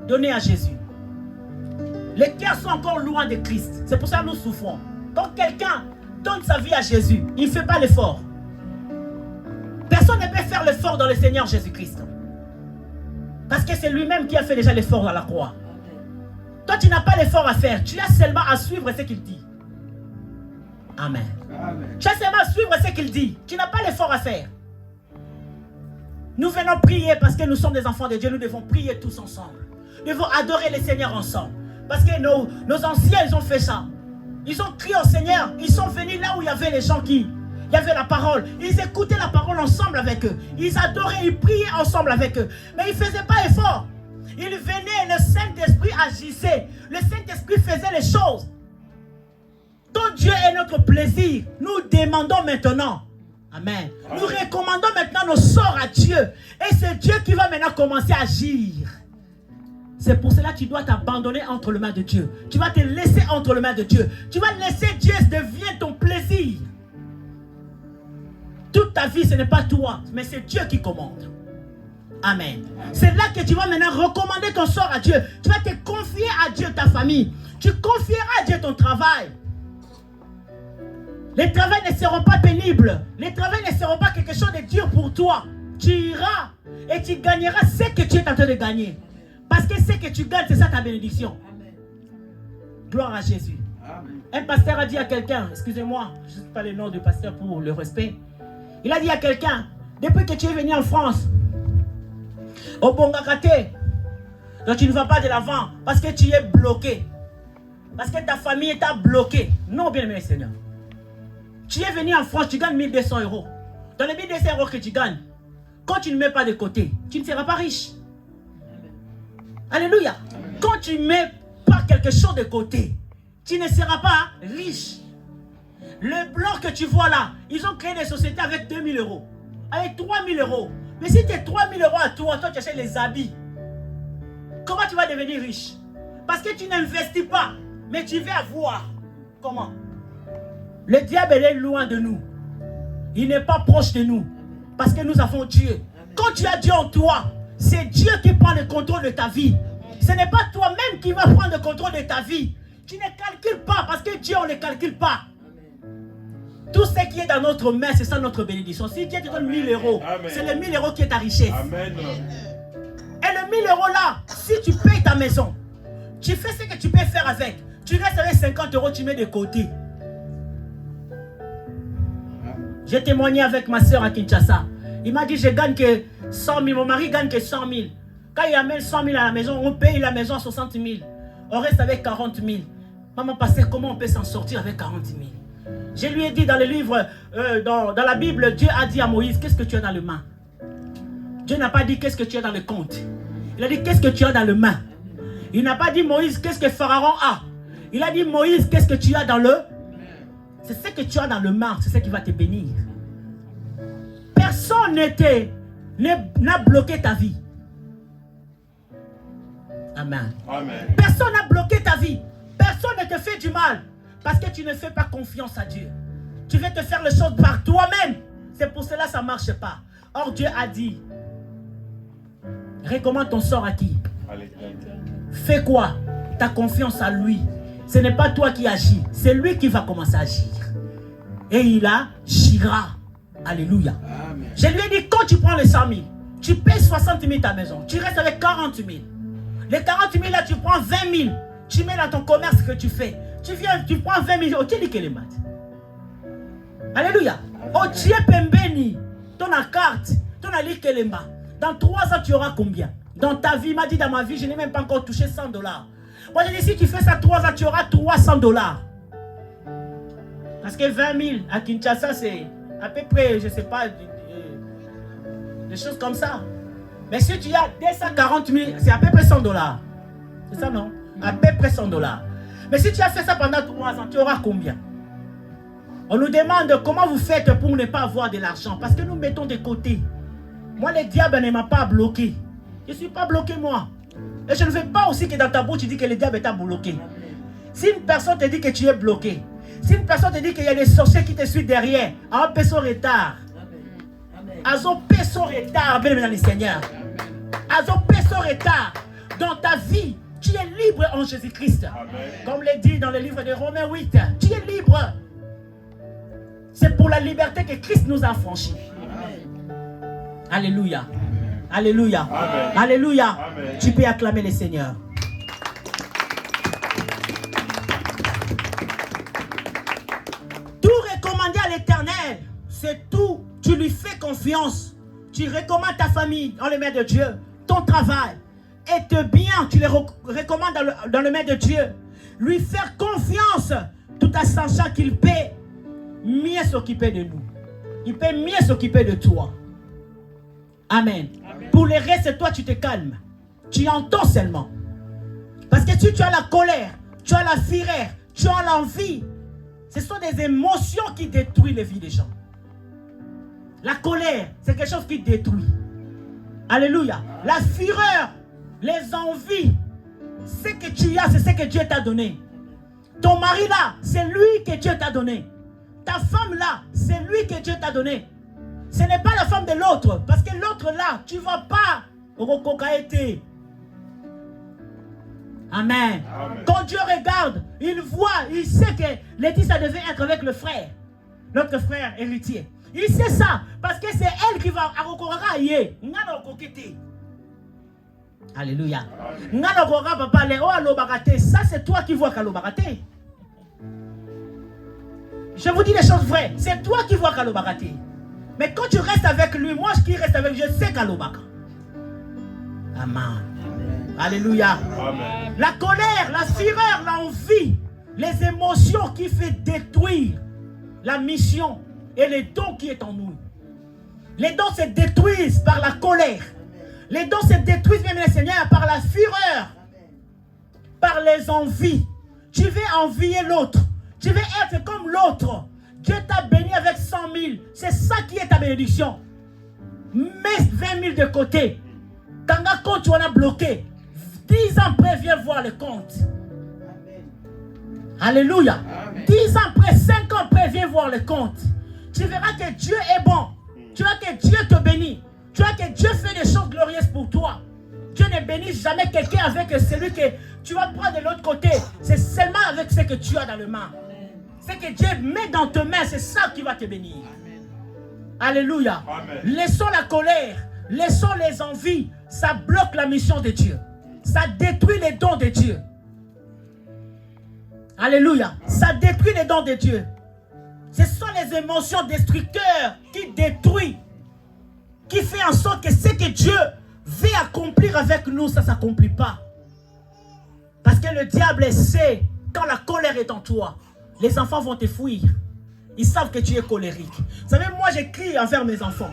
donné à Jésus. Les cœurs sont encore loin de Christ. C'est pour ça que nous souffrons. Quand quelqu'un donne sa vie à Jésus, il ne fait pas l'effort. Personne ne peut faire l'effort dans le Seigneur Jésus-Christ. Parce que c'est lui-même qui a fait déjà l'effort à la croix. Toi, tu n'as pas l'effort à faire. Tu as seulement à suivre ce qu'il dit. Amen. Amen. Tu as seulement à suivre ce qu'il dit. Tu n'as pas l'effort à faire. Nous venons prier parce que nous sommes des enfants de Dieu. Nous devons prier tous ensemble. Nous devons adorer le Seigneur ensemble. Parce que nos anciens, ils ont fait ça. Ils ont crié au Seigneur. Ils sont venus là où il y avait les gens qui... Il y avait la parole. Ils écoutaient la parole ensemble avec eux. Ils adoraient, ils priaient ensemble avec eux. Mais ils ne faisaient pas effort. Ils venaient, le Saint-Esprit agissait. Le Saint-Esprit faisait les choses. Quand Dieu est notre plaisir, nous demandons maintenant. Amen. Nous recommandons maintenant nos sorts à Dieu. Et c'est Dieu qui va maintenant commencer à agir. C'est pour cela que tu dois t'abandonner entre les mains de Dieu. Tu vas te laisser entre les mains de Dieu. Tu vas laisser Dieu devenir ton plaisir. Toute ta vie, ce n'est pas toi, mais c'est Dieu qui commande. Amen. C'est là que tu vas maintenant recommander ton sort à Dieu. Tu vas te confier à Dieu ta famille. Tu confieras à Dieu ton travail. Les travails ne seront pas pénibles. Les travails ne seront pas quelque chose de dur pour toi. Tu iras et tu gagneras ce que tu es en train de gagner. Parce que ce que tu gagnes, c'est ça ta bénédiction. Amen. Gloire à Jésus. Amen. Un pasteur a dit à quelqu'un, excusez-moi, je ne sais pas le nom du pasteur pour le respect. Il a dit à quelqu'un, depuis que tu es venu en France, au Bongakate, donc tu ne vas pas de l'avant parce que tu es bloqué. Parce que ta famille t'a bloqué. Non, bien aimé Seigneur. Tu es venu en France, tu gagnes 1200 €. Dans les 1200 € que tu gagnes, quand tu ne mets pas de côté, tu ne seras pas riche. Alléluia. Amen. Quand tu ne mets pas quelque chose de côté, tu ne seras pas riche. Le blanc que tu vois là, ils ont créé des sociétés avec 2000 €, avec 3000 €. Mais si tu as 3000 € à toi, tu achètes les habits. Comment tu vas devenir riche? Parce que tu n'investis pas, mais tu vas avoir. Comment? Le diable est loin de nous. Il n'est pas proche de nous. Parce que nous avons Dieu. Quand tu as Dieu en toi, c'est Dieu qui prend le contrôle de ta vie. Ce n'est pas toi-même qui vas prendre le contrôle de ta vie. Tu ne calcules pas parce que Dieu, on ne calcule pas. Tout ce qui est dans notre main, c'est ça notre bénédiction. Si Dieu te donne 1000 €, c'est les 1000 € qui est ta richesse. Amen. Et le 1000 € là, si tu payes ta maison, tu fais ce que tu peux faire avec. Tu restes avec 50 €, tu mets de côté. J'ai témoigné avec ma soeur à Kinshasa. Il m'a dit, je gagne que 100 000. Mon mari gagne que 100 000. Quand il amène 100 000 à la maison, on paye la maison à 60 000. On reste avec 40 000. Maman pasteur, comment on peut s'en sortir avec 40 000? Je lui ai dit dans le livre, dans la Bible, Dieu a dit à Moïse, qu'est-ce que tu as dans le main? Dieu n'a pas dit qu'est-ce que tu as dans le compte. Il a dit qu'est-ce que tu as dans le main. Il n'a pas dit Moïse, qu'est-ce que Pharaon a. Il a dit Moïse, qu'est-ce que tu as dans le... C'est ce que tu as dans le main, c'est ce qui va te bénir. Personne n'a bloqué ta vie. Amen. Amen. Personne n'a bloqué ta vie. Personne ne te fait du mal. Parce que tu ne fais pas confiance à Dieu. Tu veux te faire les choses par toi-même. C'est pour cela que ça ne marche pas. Or Dieu a dit, recommande ton sort à qui? Fais quoi? Ta confiance à lui. Ce n'est pas toi qui agis. C'est lui qui va commencer à agir. Et il agira. Alléluia. Amen. Je lui ai dit, quand tu prends les 100 000, tu payes 60 000 ta maison. Tu restes avec 40 000. Les 40 000 là, tu prends 20 000. Tu mets dans ton commerce que tu fais. Tu viens, tu prends 20 000. Tu dis les maths. Alléluia. Oh, tu es pembeni. Ton carte. Ton ali kelema. Dans 3 ans, tu auras combien? Dans ta vie, il m'a dit dans ma vie, je n'ai même pas encore touché 100 $. Moi, j'ai dit, si tu fais ça 3 ans, tu auras 300 $. Parce que 20 000 à Kinshasa, c'est à peu près, je ne sais pas, des choses comme ça. Mais si tu as 240 000, c'est à peu près 100 $. C'est ça, non? À peu près 100 $. Mais si tu as fait ça pendant 3 ans, tu auras combien? On nous demande comment vous faites pour ne pas avoir de l'argent. Parce que nous mettons de côté. Moi, le diable ne m'a pas bloqué. Je ne suis pas bloqué, moi. Et je ne veux pas aussi que dans ta bouche, tu dis que le diable t'a bloqué. Si une personne te dit que tu es bloqué, si une personne te dit qu'il y a des sorciers qui te suivent derrière, à un peu son retard. À un peu son retard, bien dans le Seigneur. À un peu son retard. Dans ta vie, tu es libre en Jésus-Christ. Comme le dit dans le livre de Romains 8, tu es libre. C'est pour la liberté que Christ nous a franchis. Alléluia. Alléluia. Amen. Alléluia. Amen. Tu peux acclamer le Seigneur. Tout recommander à l'Éternel, c'est tout. Tu lui fais confiance. Tu recommandes ta famille dans les mains de Dieu. Ton travail. Et tes biens, tu les recommandes dans le main de Dieu. Lui faire confiance tout en sachant qu'il peut mieux s'occuper de nous. Il peut mieux s'occuper de toi. Amen. Amen. Pour le reste, toi, tu te calmes. Tu entends seulement. Parce que si tu as la colère, tu as la fureur, tu as l'envie, ce sont des émotions qui détruisent les vies des gens. La colère, c'est quelque chose qui détruit. Alléluia. La fureur, les envies, ce que tu as, c'est ce que Dieu t'a donné. Ton mari là, c'est lui que Dieu t'a donné. Ta femme là, c'est lui que Dieu t'a donné. Ce n'est pas la femme de l'autre. Parce que l'autre là, tu ne vas pas recocaïter. Amen. Amen. Quand Dieu regarde, il voit, il sait que Laetitia devait être avec le frère. Notre frère héritier. Il sait ça. Parce que c'est elle qui va recocaïter. Alléluia. Ça c'est toi qui vois Kalobaraté. Je vous dis les choses vraies. C'est toi qui vois Kalobaraté. Mais quand tu restes avec lui, moi qui reste avec lui, je sais Kalobaka. Amen. Alléluia. Amen. La colère, la fureur, l'envie, les émotions qui font détruire la mission et les dons qui est en nous. Les dons se détruisent par la colère. Les dons se détruisent, même les seigneurs, par la fureur, par les envies. Tu veux envier l'autre. Tu veux être comme l'autre. Dieu t'a béni avec 100 000. C'est ça qui est ta bénédiction. Mets 20 000 de côté. Quand un compte, tu en as bloqué. 10 ans après, viens voir le compte. Amen. Alléluia. Amen. 10 ans après, 5 ans après, viens voir le compte. Tu verras que Dieu est bon. Tu verras que Dieu te bénit. Tu verras que Dieu fait des choses glorieuses pour toi. Dieu ne bénit jamais quelqu'un avec celui que tu vas prendre de l'autre côté. C'est seulement avec ce que tu as dans le main. Ce que Dieu met dans tes mains, c'est ça qui va te bénir. Amen. Alléluia. Amen. Laissons la colère, laissons les envies. Ça bloque la mission de Dieu. Ça détruit les dons de Dieu. Alléluia. Ça détruit les dons de Dieu. Ce sont les émotions destructeurs qui détruisent, qui fait en sorte que ce que Dieu veut accomplir avec nous, ça ne s'accomplit pas. Parce que le diable sait Quand la colère est en toi, les enfants vont te fuir. Ils savent que tu es colérique. Vous savez, moi, je crie envers mes enfants.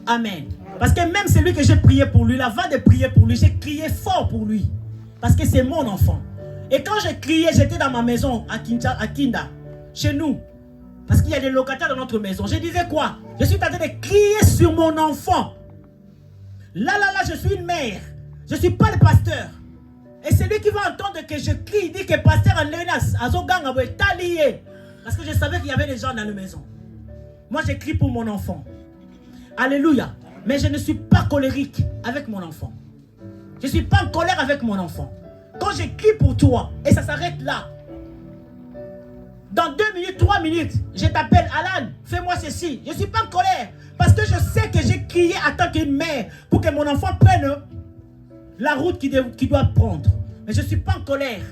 Amen. Parce que même celui que j'ai prié pour lui, avant de prier pour lui, j'ai crié fort pour lui. Parce que c'est mon enfant. Et quand j'ai crié, j'étais dans ma maison à Kinda, chez nous. Parce qu'il y a des locataires dans notre maison. Je disais quoi? Je suis en train de crier sur mon enfant. Là, je suis une mère. Je ne suis pas le pasteur. Et celui qui va entendre que je crie, il dit que pasteur Alenas, Azoganga, Talié. Parce que je savais qu'il y avait des gens dans la maison. Moi, je crie pour mon enfant. Alléluia. Mais je ne suis pas colérique avec mon enfant. Je ne suis pas en colère avec mon enfant. Quand je crie pour toi, et ça s'arrête là. Dans 2 minutes, 3 minutes, je t'appelle Alan, fais-moi ceci. Je ne suis pas en colère. Parce que je sais que j'ai crié en tant qu'une mère pour que mon enfant prenne la route qu'il doit prendre. Mais je ne suis pas en colère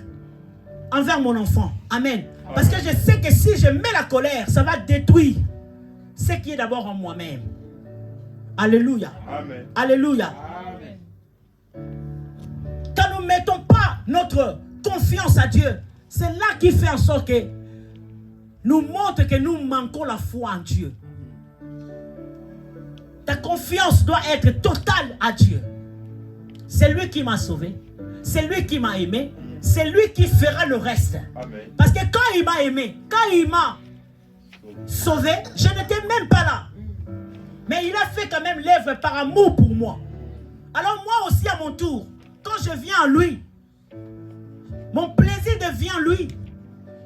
envers mon enfant. Amen. Parce que je sais que si je mets la colère, ça va détruire ce qui est d'abord en moi-même. Alléluia. Amen. Alléluia. Amen. Quand nous ne mettons pas notre confiance à Dieu, c'est là qu'il fait en sorte que nous montre que nous manquons la foi en Dieu. Ta confiance doit être totale à Dieu. C'est lui qui m'a sauvé. C'est lui qui m'a aimé. C'est lui qui fera le reste. Amen. Parce que quand il m'a aimé, quand il m'a sauvé, je n'étais même pas là. Mais il a fait quand même l'œuvre par amour pour moi. Alors moi aussi à mon tour, quand je viens à lui, mon plaisir devient lui.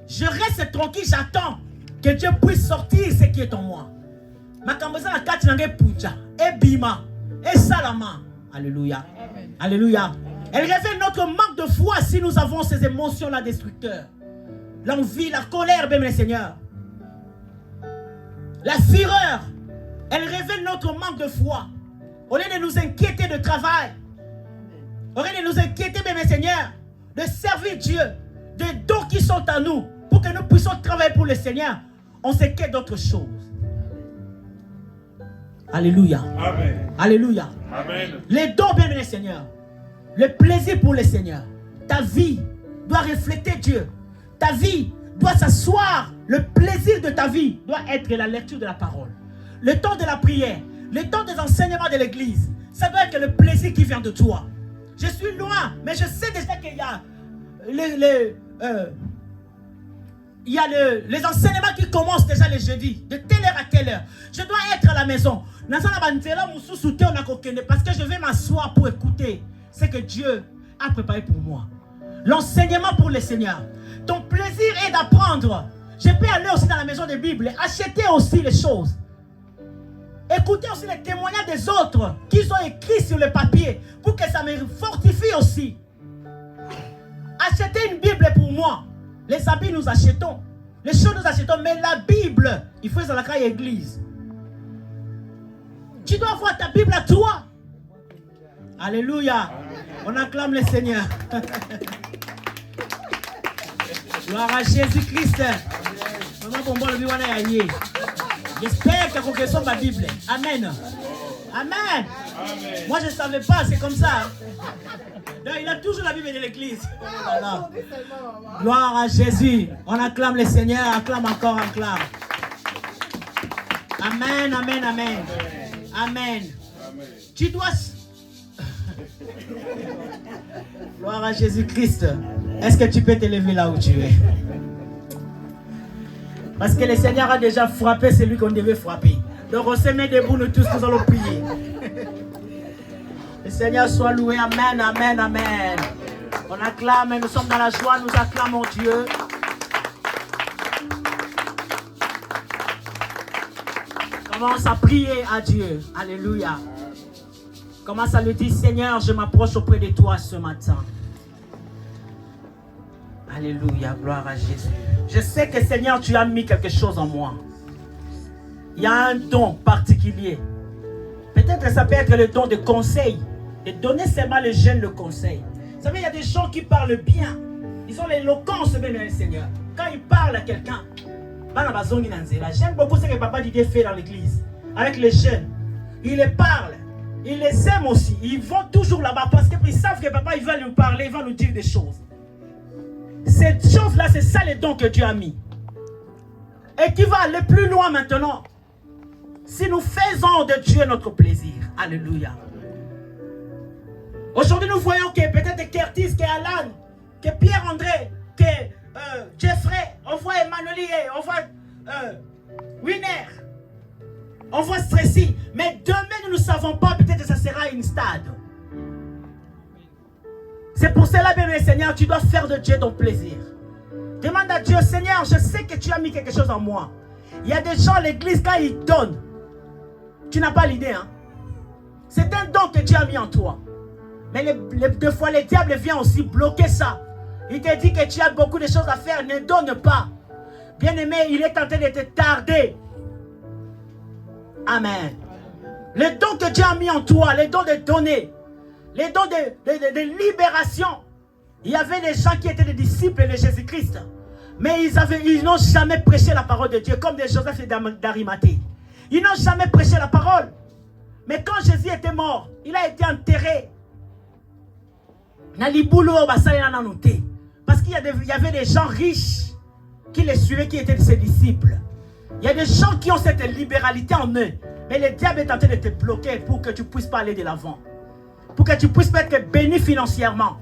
Je reste tranquille, j'attends que Dieu puisse sortir ce qui est en moi. Makamboza na kati nange pucha, et bima, et salama. Alléluia. Amen. Alléluia. Elle révèle notre manque de foi si nous avons ces émotions-là destructeurs. L'envie, la colère, même les seigneurs. La fureur. Elle révèle notre manque de foi. Au lieu de nous inquiéter de travail, au lieu de nous inquiéter, même les seigneurs, de servir Dieu, des dons qui sont à nous, pour que nous puissions travailler pour le Seigneur, on s'inquiète d'autres choses. Alléluia. Amen. Alléluia. Amen. Les dons, bien les seigneurs, le plaisir pour le Seigneur. Ta vie doit refléter Dieu. Ta vie doit s'asseoir. Le plaisir de ta vie doit être la lecture de la parole. Le temps de la prière, le temps des enseignements de l'église, ça doit être le plaisir qui vient de toi. Je suis loin, mais je sais déjà qu'il y a les enseignements qui commencent déjà les jeudis, de telle heure à telle heure. Je dois être à la maison. Parce que je vais m'asseoir pour écouter ce que Dieu a préparé pour moi. L'enseignement pour les seigneurs. Ton plaisir est d'apprendre. Je peux aller aussi dans la maison de Bible, acheter aussi les choses. Écouter aussi les témoignages des autres qu'ils ont écrits sur le papier pour que ça me fortifie aussi. Acheter une Bible pour moi. Les habits nous achetons. Les choses nous achetons. Mais la Bible, il faut dans la caille église. Tu dois avoir ta Bible à toi. Alléluia. On acclame le Seigneur. Gloire à Jésus-Christ. J'espère que vous connaissez ma Bible. Amen. Amen. Amen. Moi je ne savais pas, c'est comme ça. Il a toujours la Bible de l'église. Voilà. Gloire à Jésus. On acclame le Seigneur, acclame encore, acclame. Amen, amen, amen. Amen. Tu dois... Gloire à Jésus-Christ. Est-ce que tu peux te lever là où tu es? Parce que le Seigneur a déjà frappé celui qu'on devait frapper. Donc on se met debout, nous tous, nous allons prier. Le Seigneur soit loué. Amen, amen, amen. On acclame, nous sommes dans la joie, nous acclamons Dieu. Commence à prier à Dieu. Alléluia. Commence à lui dire, Seigneur, je m'approche auprès de toi ce matin. Alléluia, gloire à Jésus. Je sais que Seigneur, tu as mis quelque chose en moi. Il y a un don particulier. Peut-être que ça peut être le don de conseil. De donner seulement les jeunes le conseil. Vous savez, il y a des gens qui parlent bien. Ils ont l'éloquence même, Seigneur. Quand ils parlent à quelqu'un, j'aime beaucoup ce que Papa Didier fait dans l'église. Avec les jeunes. Il les parle. Il les aime aussi. Ils vont toujours là-bas parce qu'ils savent que Papa, il va nous parler, il va nous dire des choses. Ces choses-là, c'est ça les dons que Dieu a mis. Et qui va aller plus loin maintenant. Si nous faisons de Dieu notre plaisir. Alléluia. Aujourd'hui, nous voyons que peut-être Curtis, que Alan, que Pierre-André, que Jeffrey, on voit Emmanuel, on voit Winner, on voit Stressy. Mais demain, nous ne savons pas, peut-être que ça sera une stade. C'est pour cela, bien, Seigneur, tu dois faire de Dieu ton plaisir. Demande à Dieu, Seigneur, je sais que tu as mis quelque chose en moi. Il y a des gens à l'église, quand ils donnent, tu n'as pas l'idée, hein. C'est un don que Dieu a mis en toi. Mais deux fois, le diable vient aussi bloquer ça. Il te dit que tu as beaucoup de choses à faire, ne donne pas. Bien-aimé, il est tenté de te tarder. Amen. Le don que Dieu a mis en toi, les dons de donner, les dons de libération. Il y avait des gens qui étaient des disciples de Jésus-Christ. Mais ils n'ont jamais prêché la parole de Dieu, comme des Joseph et d'Arimathée. Ils n'ont jamais prêché la parole. Mais quand Jésus était mort, il a été enterré. Parce qu'il y avait des gens riches qui les suivaient, qui étaient ses disciples. Il y a des gens qui ont cette libéralité en eux. Mais le diable est en train de te bloquer pour que tu ne puisses pas aller de l'avant. Pour que tu puisses pas être béni financièrement.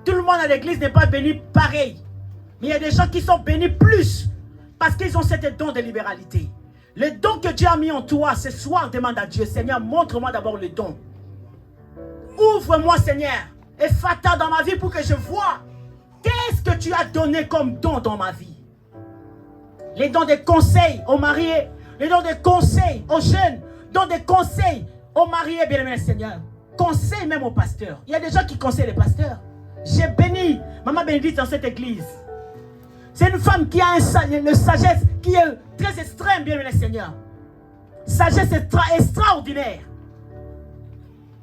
Tout le monde à l'église n'est pas béni pareil. Mais il y a des gens qui sont bénis plus. Parce qu'ils ont cette don de libéralité. Le don que Dieu a mis en toi, ce soir, demande à Dieu, Seigneur, montre-moi d'abord le don. Ouvre-moi, Seigneur, et fata dans ma vie pour que je vois qu'est-ce que tu as donné comme don dans ma vie. Les dons de conseils aux mariés, les dons de conseils aux jeunes, dons de conseils aux mariés, bien-aimés, Seigneur. Conseils même aux pasteurs. Il y a des gens qui conseillent les pasteurs. J'ai béni Maman Bénédicte dans cette église. C'est une femme qui a une sagesse qui est très extrême, bien-aimé Seigneur. Sagesse extraordinaire.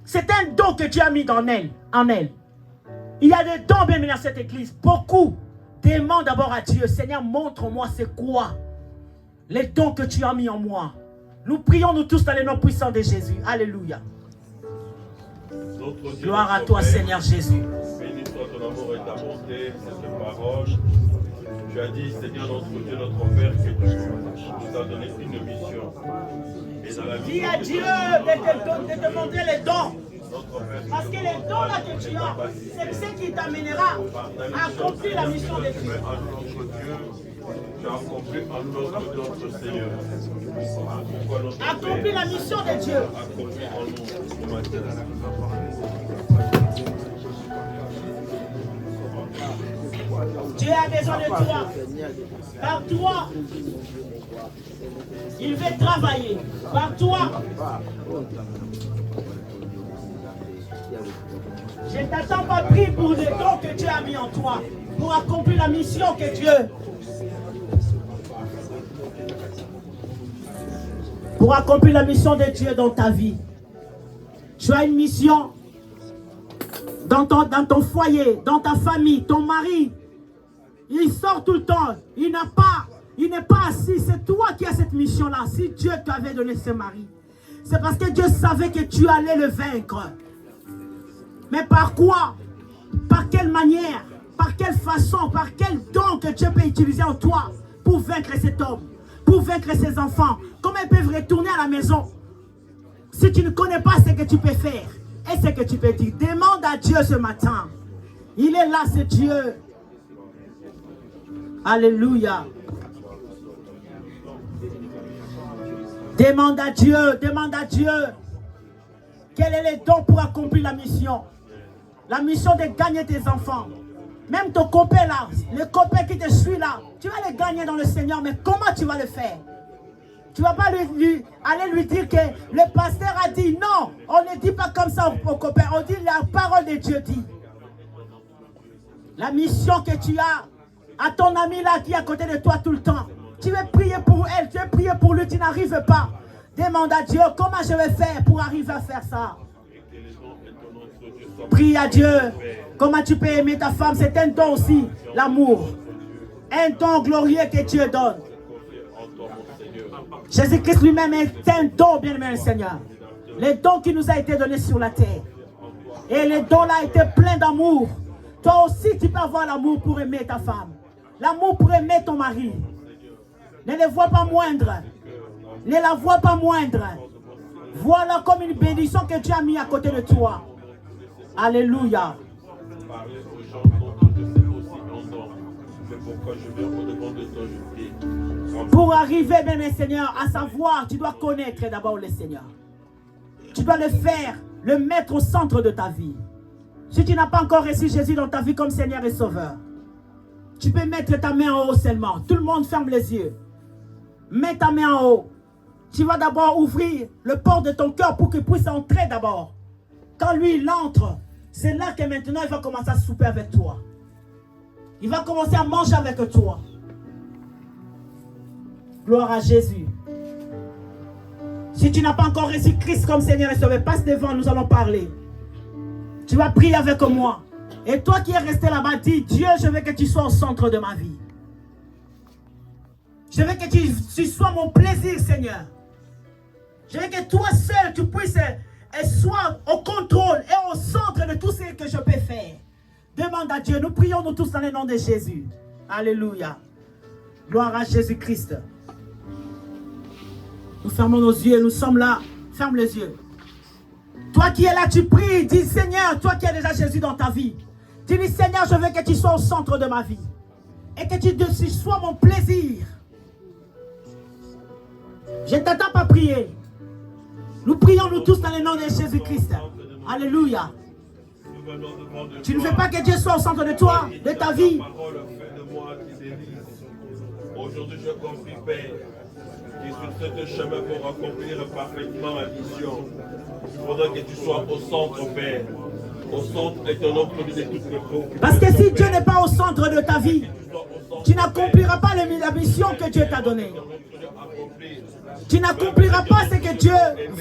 C'est un don que Dieu a mis en elle. Il y a des dons, bien-aimé, dans cette église. Beaucoup demandent d'abord à Dieu, Seigneur, montre-moi c'est quoi les dons que tu as mis en moi. Nous prions, nous tous, dans le nom puissant de Jésus. Alléluia. Gloire à toi, Seigneur Jésus. Béni soit ton amour et ta bonté, cette parole. Tu as dit, Seigneur, notre Dieu, notre Père, que tu nous as donné une mission. Et dans la dis à Dieu de te montrer les dons. Parce que les dons là que tu as, c'est ce qui t'amènera à accomplir la mission de Dieu. Tu as accompli en notre Seigneur. Accomplis la mission de Dieu. Accomplis en nous, Dieu a besoin de toi. Par toi, il veut travailler. Par toi, je ne t'attends pas pris pour les dons que Dieu a mis en toi, pour accomplir la mission que Dieu. Pour accomplir la mission de Dieu dans ta vie. Tu as une mission dans ton foyer, dans ta famille, ton mari. Il sort tout le temps. Il n'est pas assis. C'est toi qui as cette mission-là. Si Dieu t'avait donné ce mari, c'est parce que Dieu savait que tu allais le vaincre. Mais par quoi? Par quelle manière? Par quelle façon? Par quel don que Dieu peut utiliser en toi pour vaincre cet homme, pour vaincre ses enfants? Comment ils peuvent retourner à la maison si tu ne connais pas ce que tu peux faire et ce que tu peux dire? Demande à Dieu ce matin. Il est là, c'est Dieu. Alléluia. Demande à Dieu, demande à Dieu. Quel est le don pour accomplir la mission? La mission de gagner tes enfants. Même ton copain là, le copain qui te suit là, tu vas le gagner dans le Seigneur, mais comment tu vas le faire? Tu ne vas pas aller lui dire que le pasteur a dit non. On ne dit pas comme ça au copain, on dit la parole de Dieu dit. La mission que tu as à ton ami là qui est à côté de toi tout le temps. Tu veux prier pour elle, tu veux prier pour lui, tu n'arrives pas. Demande à Dieu comment je vais faire pour arriver à faire ça. Prie à Dieu. Comment tu peux aimer ta femme, c'est un don aussi, l'amour. Un don glorieux que Dieu donne. Jésus-Christ lui-même est un don, bien-aimé le Seigneur. Le don qui nous a été donné sur la terre. Et le don là était plein d'amour. Toi aussi, tu peux avoir l'amour pour aimer ta femme. L'amour pour aimer ton mari. Ne les vois pas moindres. Ne la vois pas moindre. Voilà comme une bénédiction que Dieu a mis à côté de toi. Alléluia. Parler aux gens dont je sais aussi en nom. C'est pourquoi je viens au-devant de toi, je prie. Pour arriver, bien, mes Seigneur, à savoir, tu dois connaître d'abord le Seigneur. Tu dois le faire, le mettre au centre de ta vie. Si tu n'as pas encore reçu Jésus dans ta vie comme Seigneur et Sauveur, tu peux mettre ta main en haut seulement. Tout le monde ferme les yeux. Mets ta main en haut. Tu vas d'abord ouvrir le port de ton cœur pour qu'il puisse entrer d'abord. Quand lui, il entre, c'est là que maintenant, il va commencer à souper avec toi. Il va commencer à manger avec toi. Gloire à Jésus. Si tu n'as pas encore reçu Christ comme Seigneur et Sauveur, passe devant, nous allons parler. Tu vas prier avec moi. Et toi qui es resté là-bas, dis, Dieu, je veux que tu sois au centre de ma vie. Je veux que tu sois mon plaisir, Seigneur. Je veux que toi seul, tu puisses sois au contrôle et au centre de tout ce que je peux faire. Demande à Dieu. Nous prions nous tous dans le nom de Jésus. Alléluia. Gloire à Jésus-Christ. Nous fermons nos yeux. Nous sommes là. Ferme les yeux. Toi qui es là, tu pries. Dis, Seigneur, toi qui as déjà Jésus dans ta vie. Dis, Seigneur, je veux que tu sois au centre de ma vie. Et que tu sois mon plaisir. Je ne t'attends pas prier. Nous prions nous tous dans le nom de Jésus-Christ. Alléluia. Tu ne veux pas que Dieu soit au centre de toi, de ta vie. Aujourd'hui, je confie, Père, qui sur ce chemin pour accomplir parfaitement ma mission. Il faudra que tu sois au centre, Père. Au centre est ton nom de toutes les préoccupations. Parce que si Dieu n'est pas au centre de ta vie, tu n'accompliras pas la mission que Dieu t'a donnée. Tu n'accompliras pas ce que Dieu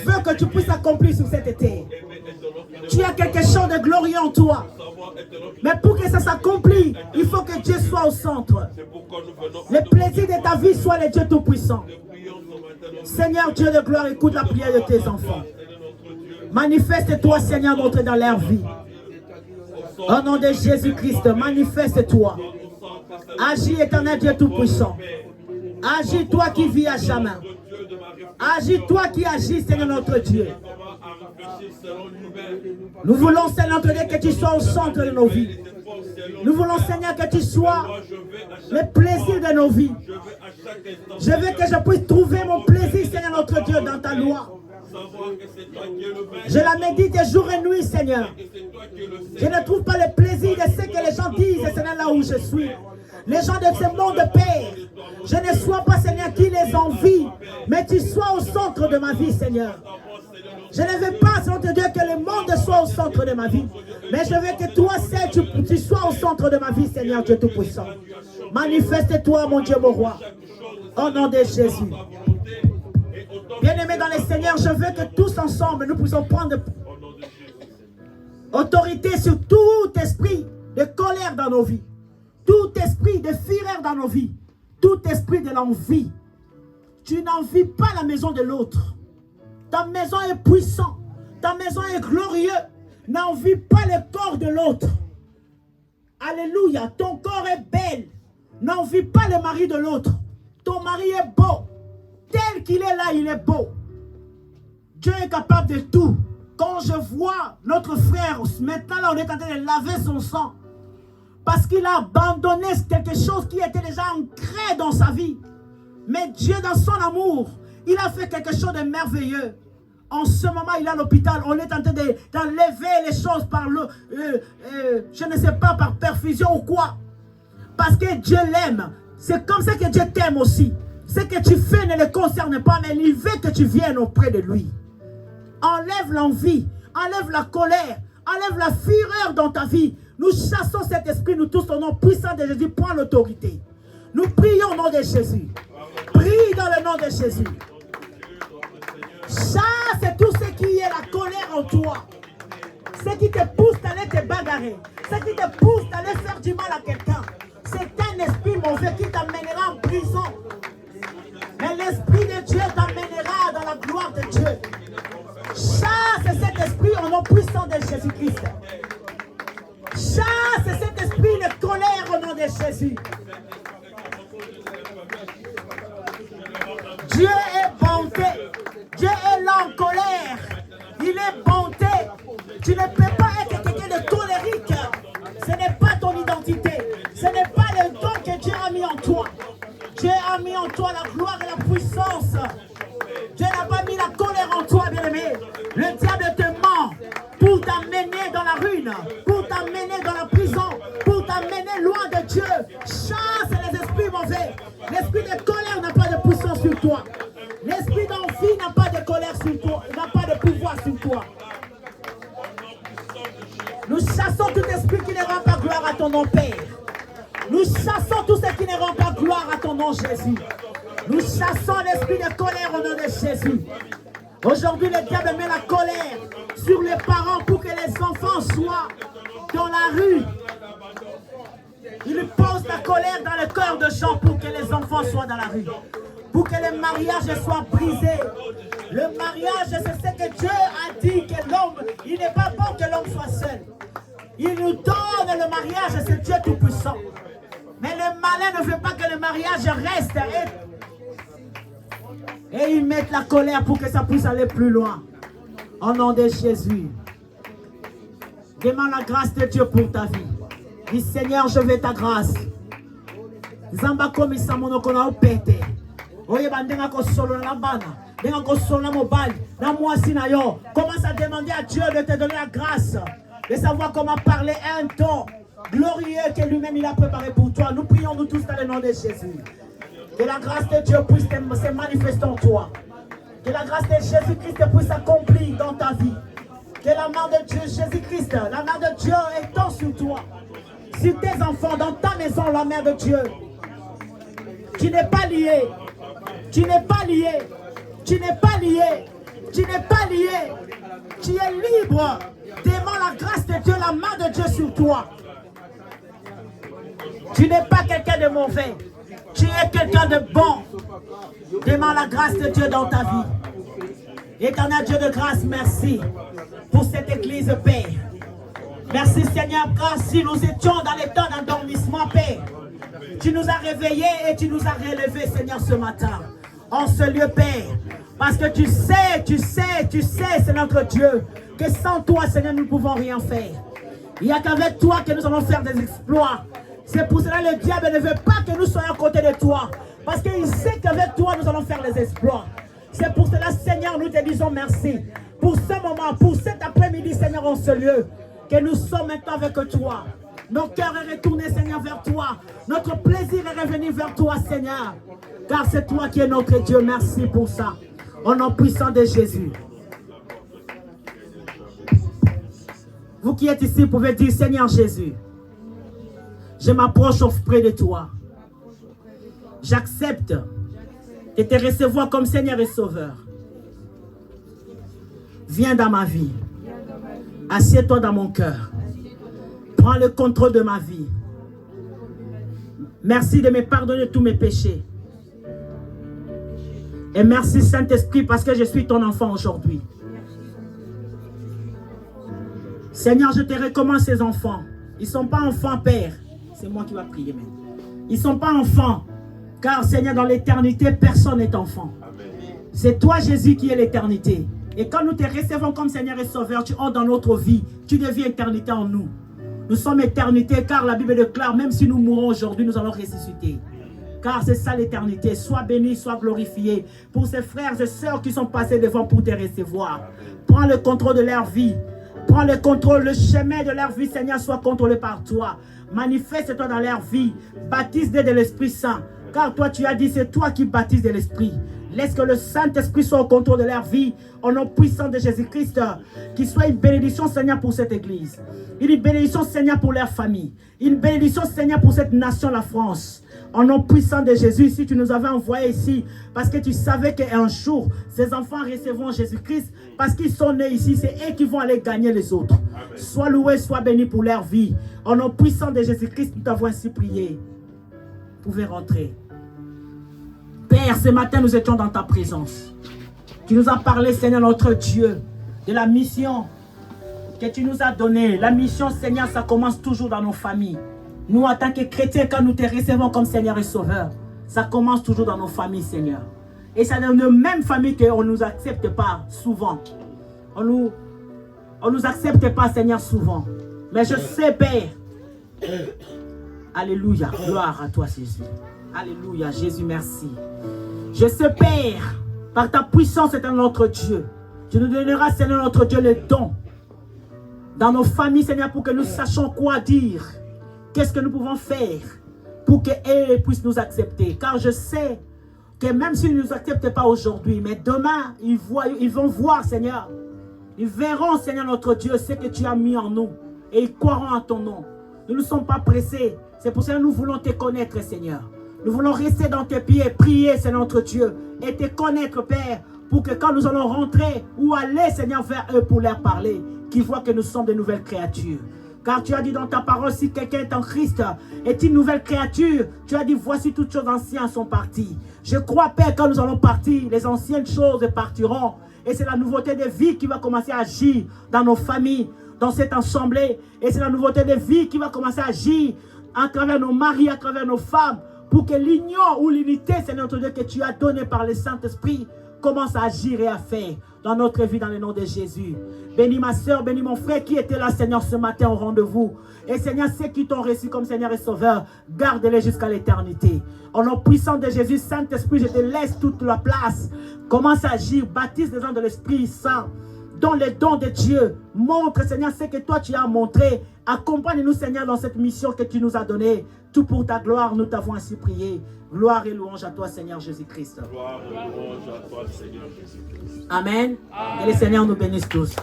veut que tu puisses accomplir sur cet été. Tu as quelque chose de glorieux en toi. Mais pour que ça s'accomplisse, il faut que Dieu soit au centre. Le plaisir de ta vie soit le Dieu Tout-Puissant. Seigneur Dieu de gloire, écoute la prière de tes enfants. Manifeste-toi, Seigneur, notre dans leur vie. Au nom de Jésus-Christ, manifeste-toi. Agis, éternel Dieu Tout-Puissant. Agis, toi qui vis à jamais. Agis, toi qui agis, Seigneur notre Dieu. Nous voulons, Seigneur notre Dieu, que tu sois au centre de nos vies. Nous voulons, Seigneur, que tu sois le plaisir de nos vies. Je veux que je puisse trouver mon plaisir, Seigneur notre Dieu, dans ta loi. Je la médite jour et nuit, Seigneur. Je ne trouve pas le plaisir de ce que les gens disent, Seigneur, là où je suis. Les gens de ce monde, Père, je ne sois pas, Seigneur, qui les envie, mais tu sois au centre de ma vie, Seigneur. Je ne veux pas, Seigneur Dieu, que le monde soit au centre de ma vie, mais je veux que toi seul, tu sois au centre de ma vie, Seigneur Dieu Tout-Puissant. Manifeste-toi, mon Dieu, mon roi, au nom de Jésus. Bien-aimés dans le Seigneur, je veux que tous ensemble, nous puissions prendre autorité sur tout esprit de colère dans nos vies. Tout esprit de fureur dans nos vies, tout esprit de l'envie. Tu n'envies pas la maison de l'autre. Ta maison est puissante, ta maison est glorieuse. N'envie pas le corps de l'autre. Alléluia, ton corps est belle. N'envie pas le mari de l'autre. Ton mari est beau. Tel qu'il est là, il est beau. Dieu est capable de tout. Quand je vois notre frère, maintenant là on est en train de laver son sang. Parce qu'il a abandonné quelque chose qui était déjà ancré dans sa vie. Mais Dieu, dans son amour, il a fait quelque chose de merveilleux. En ce moment, il est à l'hôpital. On est en train d'enlever les choses par je ne sais pas, par perfusion ou quoi. Parce que Dieu l'aime. C'est comme ça que Dieu t'aime aussi. Ce que tu fais ne le concerne pas, mais il veut que tu viennes auprès de lui. Enlève l'envie, enlève la colère, enlève la fureur dans ta vie. Nous chassons cet esprit, nous tous au nom puissant de Jésus, prends l'autorité. Nous prions au nom de Jésus. Prie dans le nom de Jésus. Chasse tout ce qui est la colère en toi. Ce qui te pousse d'aller te bagarrer. Ce qui te pousse d'aller faire du mal à quelqu'un. C'est un esprit mauvais qui t'amènera en prison. Mais l'esprit de Dieu t'amènera dans la gloire de Dieu. Chasse cet esprit au nom puissant de Jésus-Christ. Chasse cet Jésus. Dieu est bonté. Dieu est là en colère. Il est bonté. Tu ne peux pas être quelqu'un de colérique. Ce n'est pas ton identité. Ce n'est pas le don que Dieu a mis en toi. Dieu a mis en toi la gloire et la puissance. Dieu n'a pas mis la colère en toi, bien-aimé. Le diable te ment pour t'amener dans la ruine, pour t'amener dans la prison, pour t'amener loin de Dieu. Chasse les esprits mauvais. L'esprit de colère n'a pas de puissance sur toi. L'esprit d'envie n'a pas de colère sur toi, n'a pas de pouvoir sur toi. Nous chassons tout esprit qui ne rend pas gloire à ton nom, Père. Nous chassons tout ce qui ne rend pas gloire à ton nom, Jésus. Nous chassons l'esprit de colère au nom de Jésus. Aujourd'hui, le diable met la colère sur les parents pour que les enfants soient dans la rue. Il pose la colère dans le cœur de gens pour que les enfants soient dans la rue. Pour que le mariage soit brisé. Le mariage, c'est ce que Dieu a dit, que l'homme, il n'est pas bon que l'homme soit seul. Il nous donne le mariage, c'est Dieu Tout-Puissant. Mais le malin ne veut pas que le mariage reste. Et ils mettent la colère pour que ça puisse aller plus loin. Au nom de Jésus. Demande la grâce de Dieu pour ta vie. Dis Seigneur, je veux ta grâce. Zamba komisa monoko na opete. Oye bandenga ko solo na bana. Denga ko solo na mobile. Na mwasi na yo. Commence à demander à Dieu de te donner la grâce. De savoir comment parler un temps glorieux que lui-même il a préparé pour toi. Nous prions nous tous dans le nom de Jésus. Que la grâce de Dieu puisse se manifester en toi. Que la grâce de Jésus-Christ puisse s'accomplir dans ta vie. Que la main de Dieu, Jésus-Christ, la main de Dieu étend sur toi. Sur tes enfants, dans ta maison, la main de Dieu. Tu n'es pas lié. Tu n'es pas lié. Tu n'es pas lié. Tu n'es pas lié. Tu es libre. Demande la grâce de Dieu, la main de Dieu sur toi. Tu n'es pas quelqu'un de mauvais. Tu es quelqu'un de bon. Demande la grâce de Dieu dans ta vie. Éternel Dieu de grâce, merci pour cette église, Père. Merci Seigneur, car si nous étions dans l'état d'endormissement, Père, tu nous as réveillés et tu nous as relevés, Seigneur, ce matin. En ce lieu, Père, parce que tu sais, c'est notre Dieu, que sans toi, Seigneur, nous ne pouvons rien faire. Il n'y a qu'avec toi que nous allons faire des exploits. C'est pour cela que le diable ne veut pas que nous soyons à côté de toi. Parce qu'il sait qu'avec toi, nous allons faire des exploits. C'est pour cela, Seigneur, nous te disons merci. Pour ce moment, pour cet après-midi, Seigneur, en ce lieu, que nous sommes maintenant avec toi. Nos cœurs est retourné, Seigneur, vers toi. Notre plaisir est revenu vers toi, Seigneur. Car c'est toi qui es notre Dieu. Merci pour ça. Au nom puissant de Jésus. Vous qui êtes ici, pouvez dire, Seigneur Jésus, je m'approche auprès de toi. J'accepte de te recevoir comme Seigneur et Sauveur. Viens dans ma vie. Assieds-toi dans mon cœur. Prends le contrôle de ma vie. Merci de me pardonner tous mes péchés. Et merci Saint-Esprit parce que je suis ton enfant aujourd'hui. Seigneur, je te recommande ces enfants. Ils ne sont pas enfants, Père. C'est moi qui vais prier maintenant. Ils ne sont pas enfants. Car Seigneur, dans l'éternité, personne n'est enfant. C'est toi, Jésus, qui est l'éternité. Et quand nous te recevons comme Seigneur et Sauveur, tu entres dans notre vie. Tu deviens éternité en nous. Nous sommes éternité car la Bible déclare, même si nous mourons aujourd'hui, nous allons ressusciter. Car c'est ça l'éternité. Sois béni, sois glorifié. Pour ces frères et sœurs qui sont passés devant pour te recevoir. Prends le contrôle de leur vie. Prends le contrôle, le chemin de leur vie, Seigneur, soit contrôlé par toi. Manifeste-toi dans leur vie. Baptise-les de l'Esprit Saint. Car toi, tu as dit, c'est toi qui baptises de l'Esprit. Laisse que le Saint-Esprit soit au contrôle de leur vie. Au nom puissant de Jésus-Christ. Qu'il soit une bénédiction, Seigneur, pour cette église. Une bénédiction, Seigneur, pour leur famille. Une bénédiction, Seigneur, pour cette nation, la France. Au nom puissant de Jésus, si tu nous avais envoyés ici, parce que tu savais qu'un jour, ces enfants recevront Jésus-Christ, parce qu'ils sont nés ici, c'est eux qui vont aller gagner les autres. Amen. Sois loué, sois béni pour leur vie. Au nom puissant de Jésus-Christ, nous t'avons ainsi prié. Vous pouvez rentrer. Père, ce matin, nous étions dans ta présence. Tu nous as parlé, Seigneur, notre Dieu, de la mission que tu nous as donnée. La mission, Seigneur, ça commence toujours dans nos familles. Nous, en tant que chrétiens, quand nous te recevons comme Seigneur et Sauveur, ça commence toujours dans nos familles, Seigneur. Et c'est dans nos mêmes familles qu'on ne nous accepte pas souvent. On nous accepte pas, Seigneur, souvent. Mais je sais, Père. Alléluia. Gloire à toi, Jésus. Alléluia. Jésus, merci. Je sais, Père, par ta puissance, Seigneur notre Dieu, tu nous donneras, Seigneur notre Dieu, le don dans nos familles, Seigneur, pour que nous sachions quoi dire. Qu'est-ce que nous pouvons faire pour qu'elles puissent nous accepter. Car je sais que même s'ils ne nous acceptent pas aujourd'hui, mais demain, ils vont voir, Seigneur. Ils verront, Seigneur notre Dieu, ce que tu as mis en nous. Et ils croiront en ton nom. Nous ne sommes pas pressés. C'est pour ça que nous voulons te connaître, Seigneur. Nous voulons rester dans tes pieds, prier, Seigneur notre Dieu, et te connaître, Père, pour que quand nous allons rentrer ou aller, Seigneur, vers eux pour leur parler, qu'ils voient que nous sommes de nouvelles créatures. Car tu as dit dans ta parole, si quelqu'un est en Christ, est une nouvelle créature, tu as dit, voici toutes choses anciennes sont parties. Je crois, Père, quand nous allons partir, les anciennes choses partiront. Et c'est la nouveauté de vie qui va commencer à agir dans nos familles, dans cette assemblée. Et c'est la nouveauté de vie qui va commencer à agir à travers nos maris, à travers nos femmes, pour que l'union ou l'unité, Seigneur notre Dieu, que tu as donné par le Saint-Esprit, commence à agir et à faire dans notre vie, dans le nom de Jésus. Bénis ma soeur, bénis mon frère qui était là, Seigneur, ce matin au rendez-vous. Et Seigneur, ceux qui t'ont reçu comme Seigneur et Sauveur, garde-les jusqu'à l'éternité. Au nom puissant de Jésus, Saint-Esprit, je te laisse toute la place. Commence à agir, baptise les gens de l'Esprit Saint. Dans les dons de Dieu, montre, Seigneur, ce que toi tu as montré. Accompagne-nous, Seigneur, dans cette mission que tu nous as donnée. Tout pour ta gloire, nous t'avons ainsi prié. Gloire et louange à toi, Seigneur Jésus-Christ. Gloire et louange à toi, Seigneur Jésus-Christ. Amen. Que le Seigneur nous bénisse tous.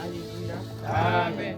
Alléluia. Amen.